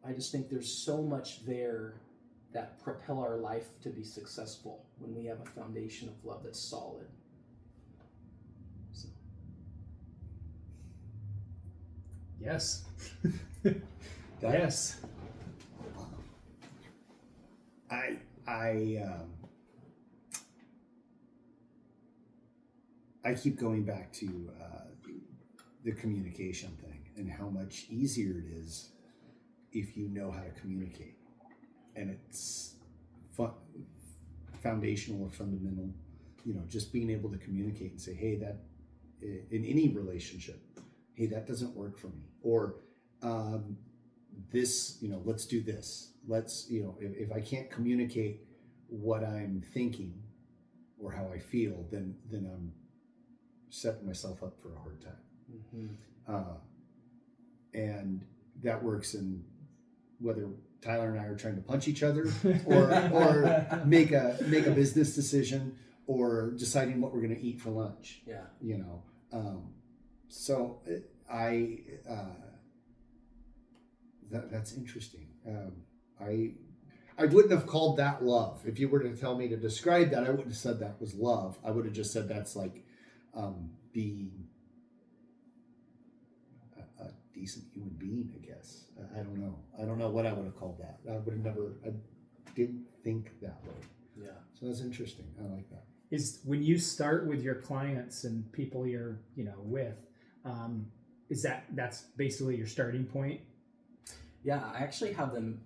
I just think there's so much there that propel our life to be successful when we have a foundation of love that's solid. So. Yes. Yes. I keep going back to the communication thing and how much easier it is if you know how to communicate, and it's foundational or fundamental. Just being able to communicate and say, hey, that in any relationship, hey, that doesn't work for me, or this, let's do this. Let's, if I can't communicate what I'm thinking or how I feel, then I'm setting myself up for a hard time. Mm-hmm. And that works in whether Tyler and I are trying to punch each other or make a business decision, or deciding what we're going to eat for lunch. Yeah. You know, so that's interesting. I wouldn't have called that love. If you were to tell me to describe that, I wouldn't have said that was love. I would have just said that's like being a decent human being, I guess. I don't know. I don't know what I would have called that. I would have never. I didn't think that way. Yeah. So that's interesting. I like that. Is when you start with your clients and people you're with, is that's basically your starting point? Yeah, I actually have them.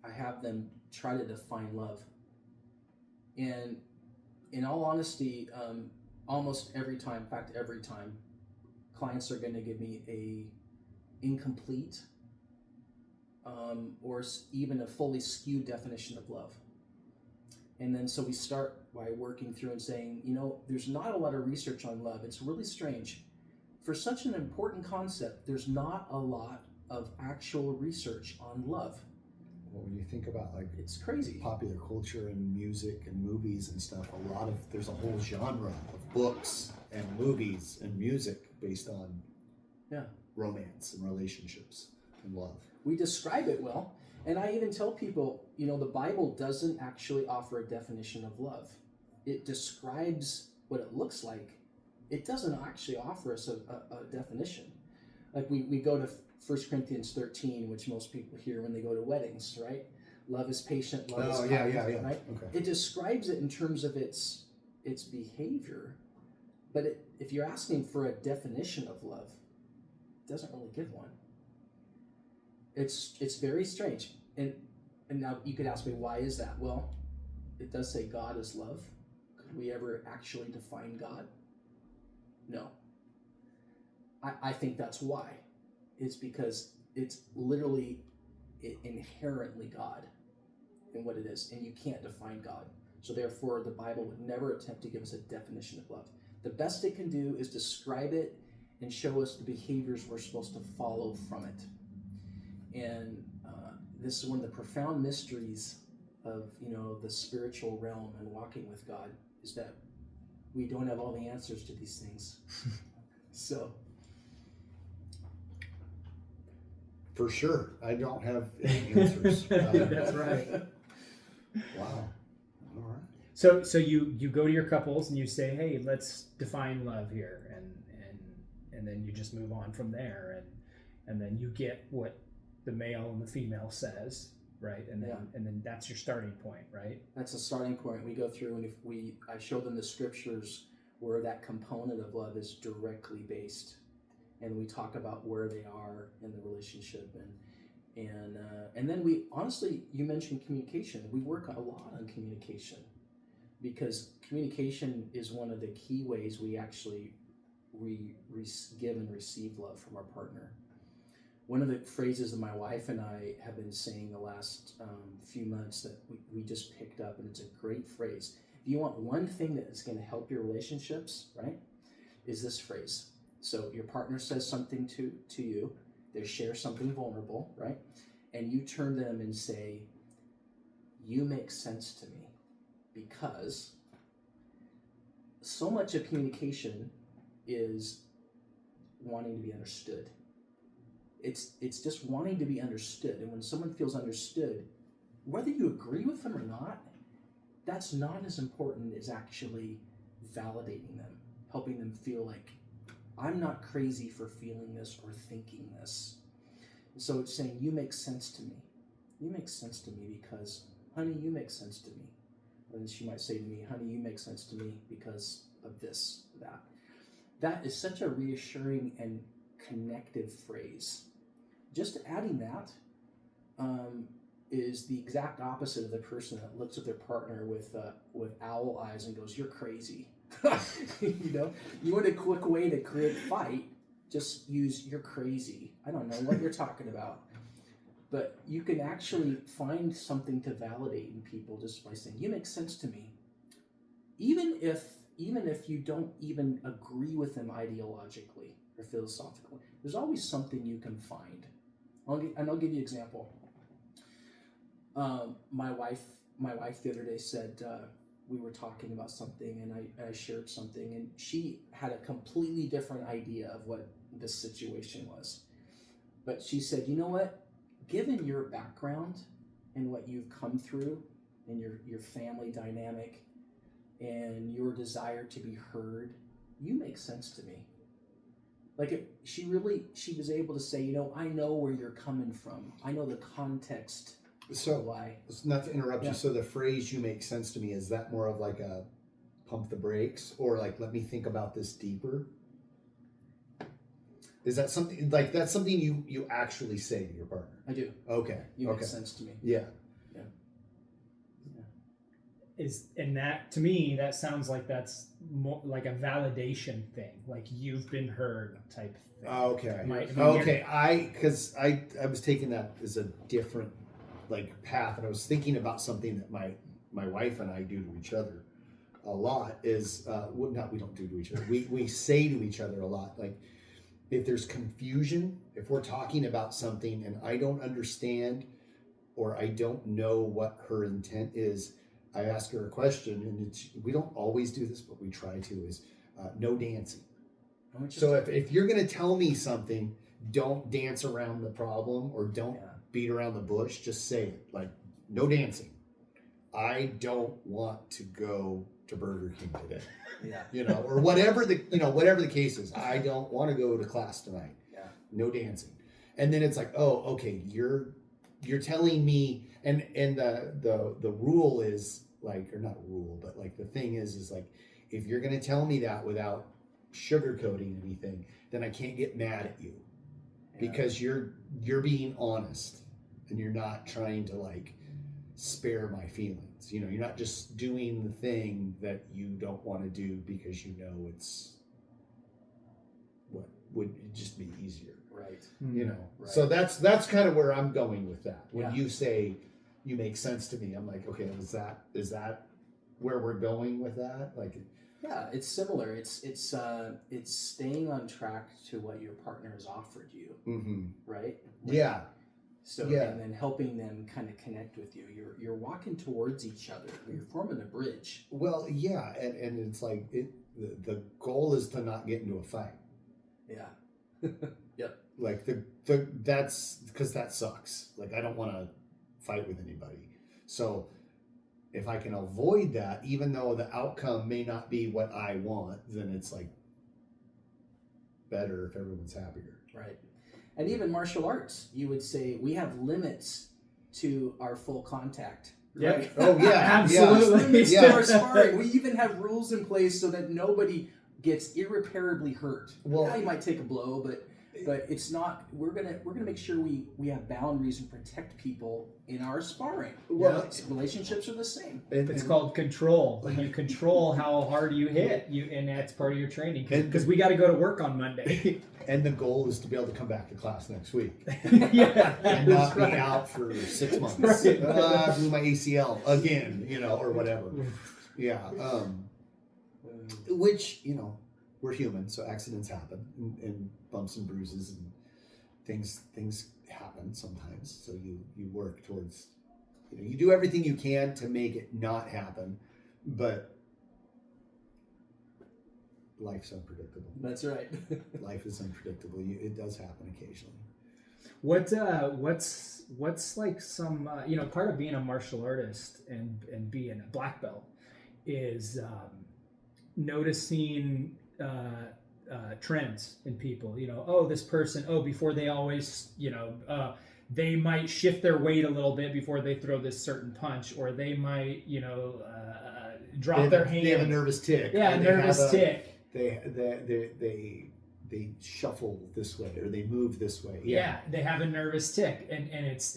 I have them try to define love. And in all honesty, almost every time, in fact, every time, clients are going to give me a incomplete or even a fully skewed definition of love. And then so we start by working through and saying, there's not a lot of research on love. It's really strange. For such an important concept, there's not a lot of actual research on love. Well, when you think about like it's crazy popular culture and music and movies and stuff, there's a whole genre of books and movies and music based on romance and relationships and love. We describe it well. And I even tell people, the Bible doesn't actually offer a definition of love. It describes what it looks like. It doesn't actually offer us a definition. Like we go to 1 Corinthians 13, which most people hear when they go to weddings, right? Love is patient, love is kind, right? Okay. It describes it in terms of its behavior. But if you're asking for a definition of love, it doesn't really give one. It's very strange. And now you could ask me, why is that? Well, it does say God is love. Could we ever actually define God? No. I think that's why. It's because it's literally inherently God in what it is, and you can't define God. So therefore, the Bible would never attempt to give us a definition of love. The best it can do is describe it and show us the behaviors we're supposed to follow from it. And this is one of the profound mysteries of the spiritual realm and walking with God, is that we don't have all the answers to these things. So for sure, I don't have any answers. That's right. Wow. All right. So you go to your couples and you say, hey, let's define love here, and then you just move on from there, and then you get what the male and the female says, right? And then that's your starting point, right? That's a starting point. We go through, and I show them the scriptures where that component of love is directly based, and we talk about where they are in the relationship, and then we honestly, you mentioned communication. We work a lot on communication, because communication is one of the key ways we actually give and receive love from our partner. One of the phrases that my wife and I have been saying the last few months that we just picked up, and it's a great phrase. If you want one thing that is going to help your relationships, right, is this phrase. So your partner says something to you, they share something vulnerable, right, and you turn to them and say, you make sense to me, because so much of communication is wanting to be understood. It's just wanting to be understood. And when someone feels understood, whether you agree with them or not, that's not as important as actually validating them, helping them feel like, I'm not crazy for feeling this or thinking this. So it's saying, you make sense to me. You make sense to me because, honey, you make sense to me. And she might say to me, honey, you make sense to me because of this, that. That is such a reassuring and connective phrase. Just adding that is the exact opposite of the person that looks at their partner with owl eyes and goes, you're crazy. You want a quick way to create fight, just use you're crazy. I don't know what you're talking about. But you can actually find something to validate in people just by saying, you make sense to me. Even if you don't even agree with them ideologically or philosophically, there's always something you can find. I'll give you an example. My wife the other day said, we were talking about something, and I shared something, and she had a completely different idea of what this situation was. But she said, you know what? Given your background and what you've come through and your family dynamic and your desire to be heard, you make sense to me. Like she was able to say, you know, I know where you're coming from. I know the context. So why? Not to interrupt you. So the phrase "you make sense to me," is that more of like a pump the brakes, or like let me think about this deeper? Is that something like that's something you actually say to your partner? I do. Okay. You make sense to me. Yeah. And that, to me, that sounds like that's more like a validation thing, like you've been heard type thing. Okay. Because I was taking that as a different like path, and I was thinking about something that my wife and I do to each other a lot is we don't do to each other. We say to each other a lot, like if there's confusion, if we're talking about something and I don't understand or I don't know what her intent is, I ask her a question, and we don't always do this, but we try to, is no dancing. So if you're going to tell me something, don't dance around the problem or don't beat around the bush. Just say it, like no dancing. I don't want to go to Burger King today. Or whatever the case is. I don't want to go to class tonight. No dancing. And then it's like, oh, okay, you're telling me, and the rule is like, or not rule, but like the thing is like, if you're going to tell me that without sugarcoating anything, then I can't get mad at you because you're being honest and you're not trying to like spare my feelings. You're not just doing the thing that you don't want to do because you know it's what would just be easier. Right. Right. So that's kind of where I'm going with that. When you say you make sense to me, I'm like, okay, is that where we're going with that? Like, yeah, it's similar. It's staying on track to what your partner has offered you, right? Like, So and then helping them kind of connect with you. You're walking towards each other. You're forming a bridge. Well, yeah, and it's like the goal is to not get into a fight. Yeah. Yep. Like that's because that sucks. Like I don't want to fight with anybody. So if I can avoid that, even though the outcome may not be what I want, then it's like better if everyone's happier. Right. And even martial arts, you would say we have limits to our full contact. Right? Oh yeah, absolutely. To our sparring. We even have rules in place so that nobody gets irreparably hurt. Well, you might take a blow, but it's not. We're gonna make sure we have boundaries and protect people in our sparring. Well, relationships are the same. It's called control. When you control how hard you hit, and that's part of your training. Because we got to go to work on Monday. And the goal is to be able to come back to class next week. And not be out for 6 months. Right. I blew my ACL again, or whatever. Yeah. Which, we're human, so accidents happen, and bumps and bruises, and things happen sometimes. So you work towards, you do everything you can to make it not happen, but life's unpredictable. That's right. Life is unpredictable. It does happen occasionally. What's like some part of being a martial artist and being a black belt is noticing trends in people. This person, before they always they might shift their weight a little bit before they throw this certain punch, or they might drop their hand. They have a nervous tick. Yeah, a nervous tick. They shuffle this way, or they move this way. Yeah, they have a nervous tick, I'm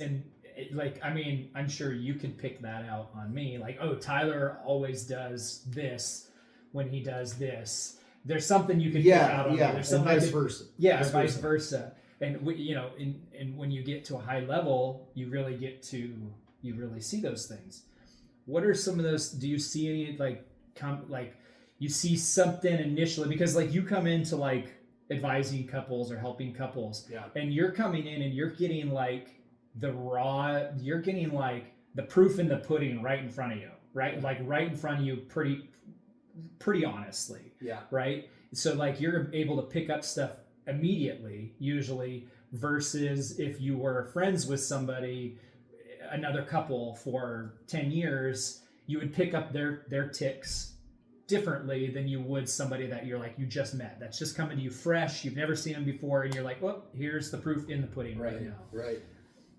sure you can pick that out on me. Like, Tyler always does this when he does this. There's something you can pick out on me. There's and vice versa. Yeah, vice versa. And when you get to a high level, you really see those things. What are some of those? Do you see any you see something initially, because you come into advising couples or helping couples, and you're coming in and you're getting the proof in the pudding right in front of you. right? Like right in front of you, pretty honestly. Yeah. Right. So like you're able to pick up stuff immediately, usually, versus if you were friends with somebody, another couple for 10 years, you would pick up their tics differently than you would somebody that you're like, you just met. That's just coming to you fresh. You've never seen them before. And you're like, well, here's the proof in the pudding right now. Right.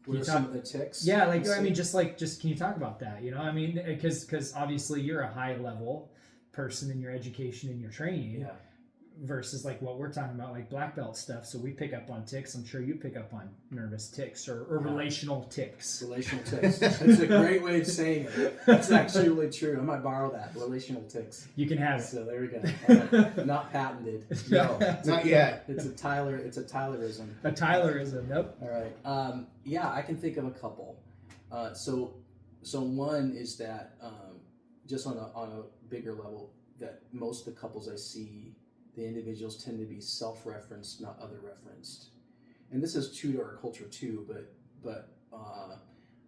What are some of the tics? Yeah. Like, I mean, just can you talk about that? You know, I mean, because obviously you're a high level person in your education and your training. Yeah. Versus like what we're talking about, like black belt stuff. So we pick up on tics. I'm sure you pick up on nervous tics or relational tics. Relational tics. That's a great way of saying it. That's actually really true. I might borrow that. Relational tics. You can have it. So there we go. Right. Not patented. No, not yet. It's a Tylerism. A Tylerism. Nope. All right. Yeah, I can think of a couple. So one is that just on a bigger level, that most of the couples I see, the individuals tend to be self-referenced, not other-referenced. And this is true to our culture too, but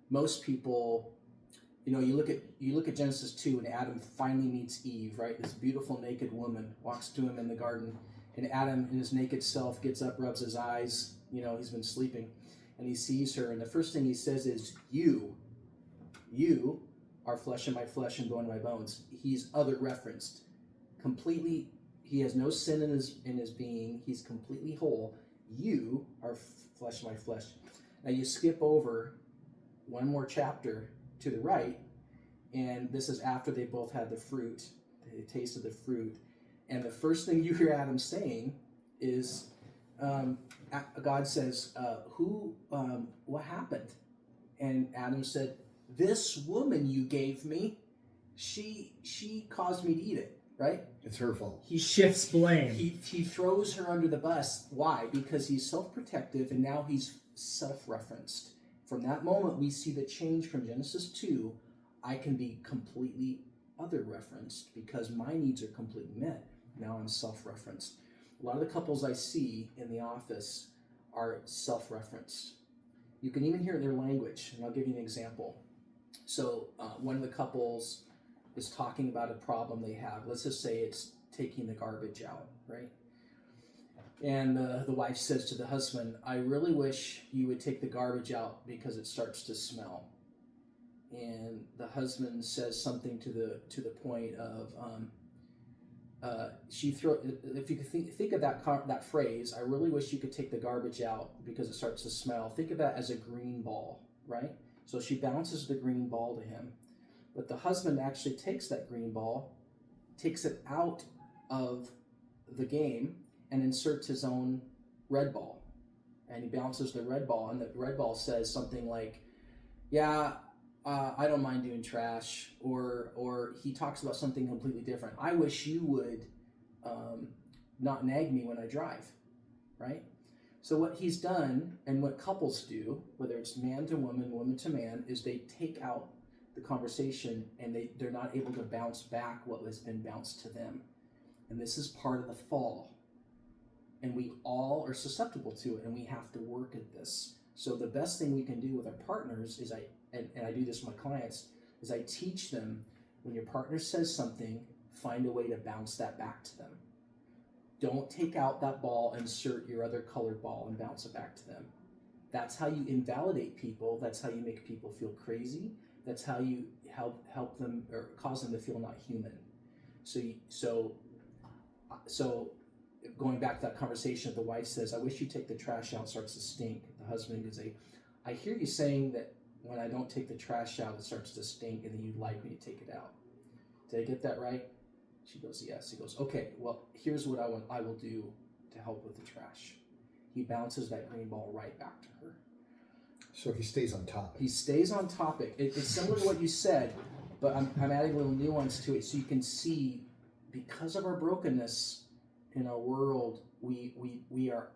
most people, you look at Genesis 2 and Adam finally meets Eve, right? This beautiful naked woman walks to him in the garden, and Adam in his naked self gets up, rubs his eyes, he's been sleeping, and he sees her, and the first thing he says is, you are flesh of my flesh and bone of my bones. He's other-referenced. Completely. He has no sin in his being. He's completely whole. You are flesh of my flesh. Now you skip over one more chapter to the right, and this is after they both had the fruit. They tasted the fruit. And the first thing you hear Adam saying is, God says, what happened? And Adam said, this woman you gave me, she caused me to eat it. Right? It's her fault. He shifts blame. He throws her under the bus. Why? Because he's self-protective, and now he's self-referenced. From that moment, we see the change from Genesis 2. I can be completely other-referenced because my needs are completely met. Now I'm self-referenced. A lot of the couples I see in the office are self-referenced. You can even hear their language, and I'll give you an example. So one of the couples is talking about a problem they have. Let's just say it's taking the garbage out, right? And the wife says to the husband, I really wish you would take the garbage out because it starts to smell. And the husband says something to the point of, if you could think of that phrase, I really wish you could take the garbage out because it starts to smell. Think of that as a green ball, right? So she bounces the green ball to him. But the husband actually takes that green ball, takes it out of the game, and inserts his own red ball. And he bounces the red ball, and the red ball says something like, yeah, I don't mind doing trash, or he talks about something completely different. I wish you would not nag me when I drive, right? So what he's done, and what couples do, whether it's man to woman, woman to man, is they take out the conversation, and they're not able to bounce back what has been bounced to them. And this is part of the fall. And we all are susceptible to it, and we have to work at this. So the best thing we can do with our partners is and I do this with my clients, is I teach them, when your partner says something, find a way to bounce that back to them. Don't take out that ball, insert your other colored ball, and bounce it back to them. That's how you invalidate people. That's how you make people feel crazy. That's how you help them or cause them to feel not human. So going back to that conversation, the wife says, I wish you'd take the trash out, starts to stink. The husband could say, I hear you saying that when I don't take the trash out, it starts to stink, and then you'd like me to take it out. Did I get that right? She goes, yes. He goes, okay, well, here's what I will do to help with the trash. He bounces that green ball right back to her. So he stays on topic. He stays on topic. It's similar to what you said, but I'm adding a little nuance to it so you can see, because of our brokenness in our world, we are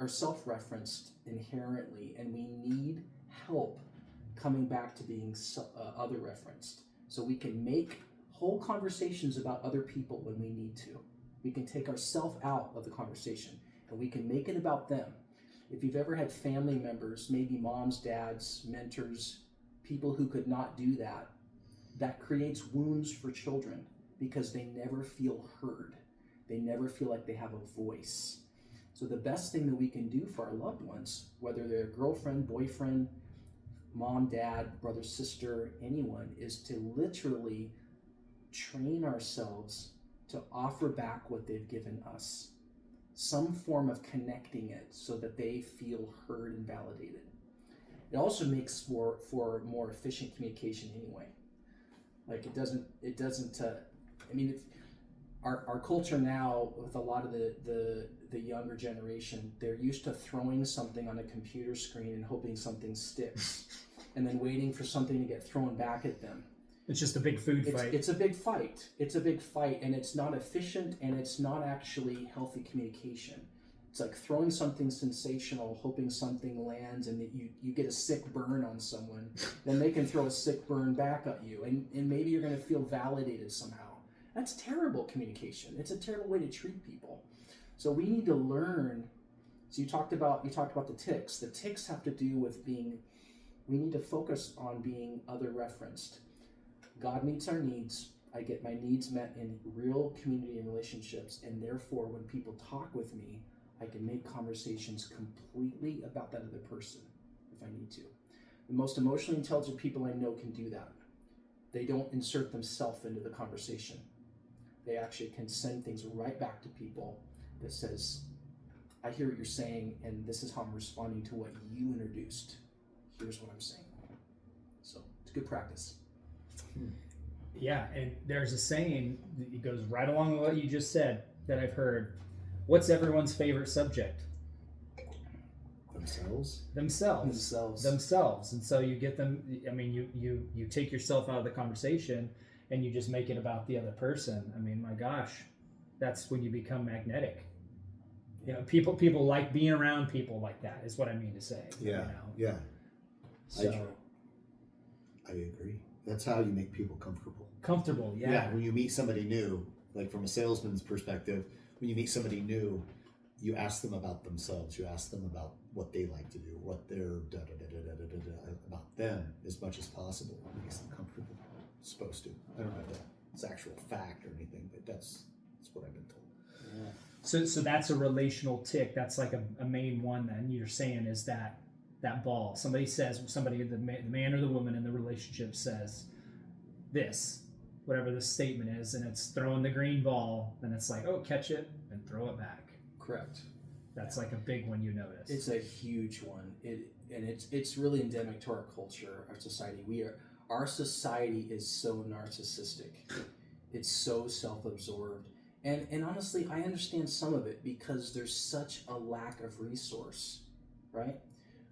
self-referenced inherently, and we need help coming back to being other-referenced. So we can make whole conversations about other people when we need to. We can take ourselves out of the conversation, and we can make it about them. If you've ever had family members, maybe moms, dads, mentors, people who could not do that, that creates wounds for children because they never feel heard. They never feel like they have a voice. So the best thing that we can do for our loved ones, whether they're girlfriend, boyfriend, mom, dad, brother, sister, anyone, is to literally train ourselves to offer back what they've given us. Some form of connecting it so that they feel heard and validated. It also makes for more efficient communication anyway. Like our culture now, with a lot of the younger generation, they're used to throwing something on a computer screen and hoping something sticks, and then waiting for something to get thrown back at them. It's just a big food fight. It's a big fight. It's a big fight, and it's not efficient, and it's not actually healthy communication. It's like throwing something sensational, hoping something lands, and that you get a sick burn on someone. Then they can throw a sick burn back at you, and maybe you're going to feel validated somehow. That's terrible communication. It's a terrible way to treat people. So we need to learn. So you talked about the tics. The tics have to do with we need to focus on being other referenced. God meets our needs. I get my needs met in real community and relationships, and therefore when people talk with me, I can make conversations completely about that other person if I need to. The most emotionally intelligent people I know can do that. They don't insert themselves into the conversation. They actually can send things right back to people that says, I hear what you're saying, and this is how I'm responding to what you introduced. Here's what I'm saying. So it's good practice. Yeah, and there's a saying that goes right along with what you just said that I've heard. What's everyone's favorite subject? Themselves. And so you get them, I mean, you take yourself out of the conversation and you just make it about the other person. I mean, my gosh, that's when you become magnetic. You know, people like being around people like that is what I mean to say. Yeah, you know? yeah. So, I agree. That's how you make people comfortable. Comfortable, yeah. Yeah, when you meet somebody new, like from a salesman's perspective, when you meet somebody new, you ask them about themselves. You ask them about what they like to do, what they're about them as much as possible. It makes them comfortable. It's supposed to. I don't know if that's actual fact or anything, but that's what I've been told. Yeah. So that's a relational tick. That's like a main one. Then you're saying is that ball. The man or the woman in the relationship says this, whatever the statement is, and it's throwing the green ball, then it's like, oh, catch it and throw it back. Correct. That's like a big one you notice. It's a huge one. It's really endemic to our culture, our society. Our society is so narcissistic. It's so self-absorbed. And honestly, I understand some of it because there's such a lack of resource, right?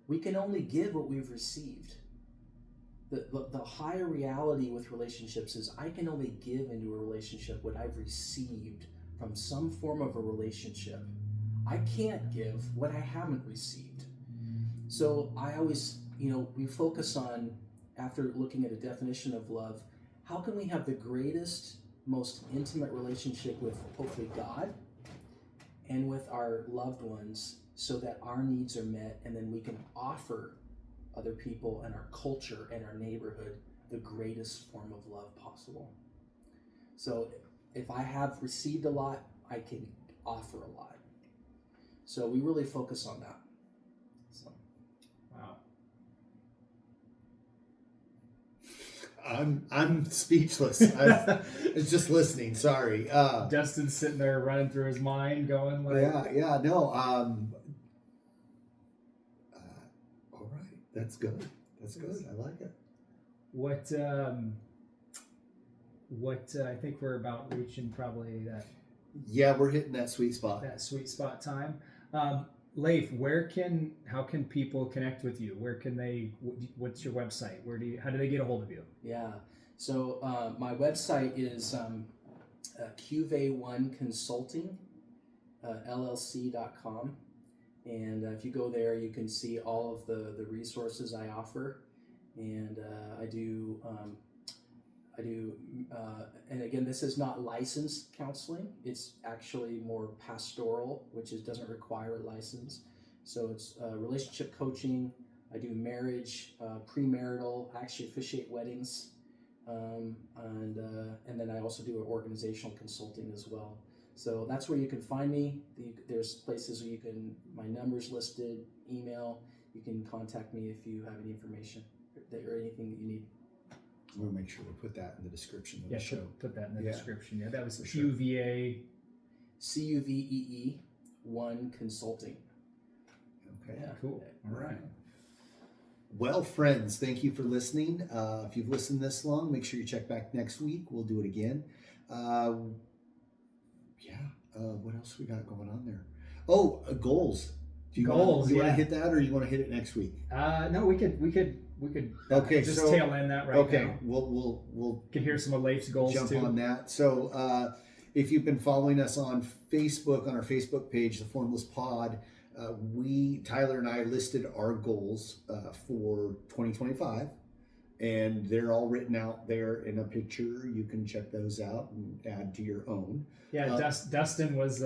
We can only give what we've received. The higher reality with relationships is I can only give into a relationship what I've received from some form of a relationship. I can't give what I haven't received. So I always, we focus on, after looking at a definition of love, how can we have the greatest, most intimate relationship with hopefully God and with our loved ones so that our needs are met, and then we can offer other people and our culture and our neighborhood the greatest form of love possible. So if I have received a lot, I can offer a lot. So we really focus on that. So. Wow. I'm speechless. I was just listening. Sorry. Dustin's sitting there running through his mind, going like, no. All right, that's good. That's good. I like it. What I think we're about reaching probably that. Yeah, we're hitting that sweet spot. That sweet spot time. Leif, how can people connect with you? What's your website? How do they get a hold of you? Yeah. So my website is cuveeconsulting, LLC.com. And if you go there, you can see all of the resources I offer. And I do, and again, this is not licensed counseling. It's actually more pastoral, which doesn't require a license. So it's relationship coaching. I do marriage, premarital. I actually officiate weddings. and then I also do organizational consulting as well. So that's where you can find me. There's places where my number's listed, email. You can contact me if you have any information or anything that you need. We'll make sure we put that in the description of the show. Put that in the description. Yeah, that was sure. QVA. CUVEE 1 Consulting. Okay, Yeah. Cool. All right. Well, friends, thank you for listening. If you've listened this long, make sure you check back next week. We'll do it again. What else we got going on there? Oh, goals. Do you want to hit that, or you want to hit it next week? No, we could. Okay, just so tail end that right now. Okay, we'll can hear some of Leif's goals jump too. on that. So, if you've been following us on Facebook, on our Facebook page, the Formless Pod, Tyler and I listed our goals for 2025, and they're all written out there in a picture. You can check those out and add to your own. Yeah, Dustin was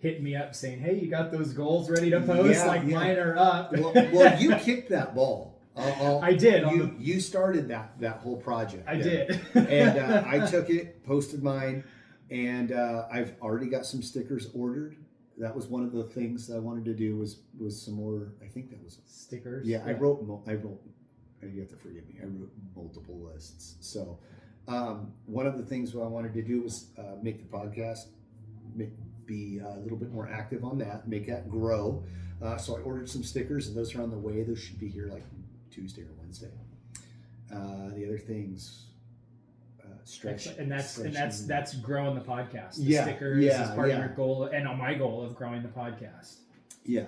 hitting me up saying, "Hey, you got those goals ready to post? Mine are up." well, you kicked that ball. I did. You started that whole project. I did. And I took it, posted mine, and I've already got some stickers ordered. That was one of the things I wanted to do was some more. I think that was stickers. Yeah, I wrote. You have to forgive me. I wrote multiple lists. So one of the things I wanted to do was make the podcast be a little bit more active on that, make that grow. So I ordered some stickers, and those are on the way. Those should be here like Tuesday or Wednesday. The other things, stretch, and that's growing the podcast. The Yeah, stickers is part of yeah. your goal, and on my goal of growing the podcast. Yeah.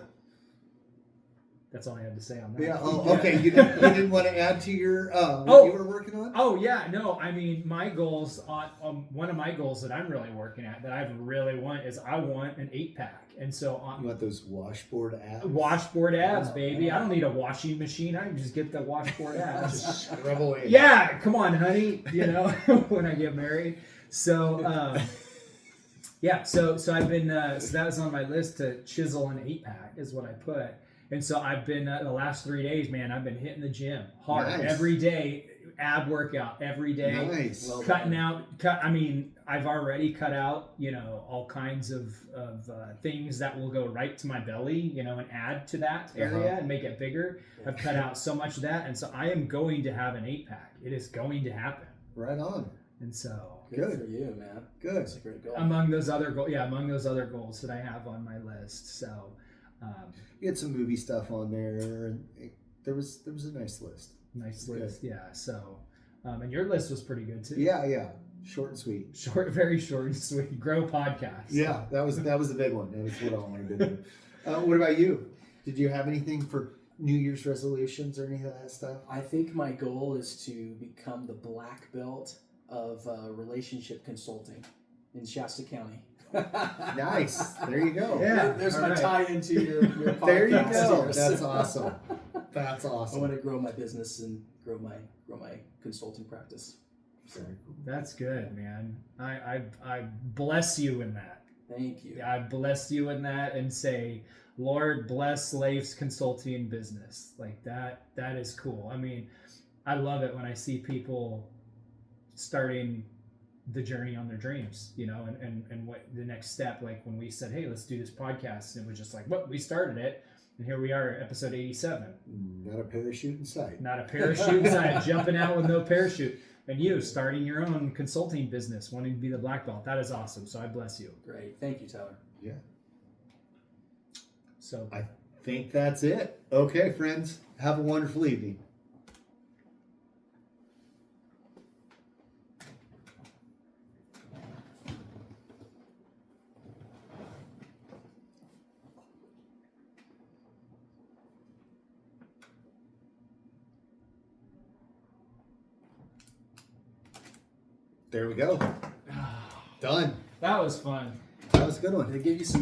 That's all I had to say on that. Yeah. Oh, okay. You didn't want to add to your what you were working on? Oh yeah. No, I mean my goals on one of my goals that I'm really working at that I really want is I want an 8-pack, and so You want those washboard abs? Washboard abs, baby. I don't need a washing machine. I can just get the washboard abs. Just scrub away. Yeah, come on, honey. You know, when I get married. So, so I've been. So that was on my list to chisel an 8-pack is what I put. And so I've been the last 3 days, man. I've been hitting the gym hard every day, ab workout every day. Nice. Cutting out. I mean, I've already cut out, all kinds of things that will go right to my belly, and add to that area and make it bigger. I've cut out so much of that, and so I am going to have an 8-pack. It is going to happen. Right on. And so good for you, man. Good. That's a great goal. Among those other goals that I have on my list. So. You had some movie stuff on there, and there was a nice list. Nice list, yeah. So, and your list was pretty good too. Yeah, short and sweet. Very short and sweet. Grow podcast. Yeah, that was the big one. That was what I wanted to do. What about you? Did you have anything for New Year's resolutions or any of that stuff? I think my goal is to become the black belt of relationship consulting in Shasta County. Nice. There you go. Yeah. There's my tie into your podcast. There you go. Here. That's awesome. That's awesome. I want to grow my business and grow my consulting practice. Very cool. That's good, man. I bless you in that. Thank you. I bless you in that and say, Lord, bless Leif's consulting business. Like that is cool. I mean, I love it when I see people starting the journey on their dreams, and what the next step, like when we said, hey, let's do this podcast, and it was just like, we started it, and here we are, episode 87. Not a parachute in sight. Not a parachute in sight, jumping out with no parachute. And you starting your own consulting business, wanting to be the black belt. That is awesome. So I bless you. Great. Thank you, Tyler. Yeah. So I think that's it. Okay, friends. Have a wonderful evening. There we go. Done. that was fun. That was a good one. Did it give you some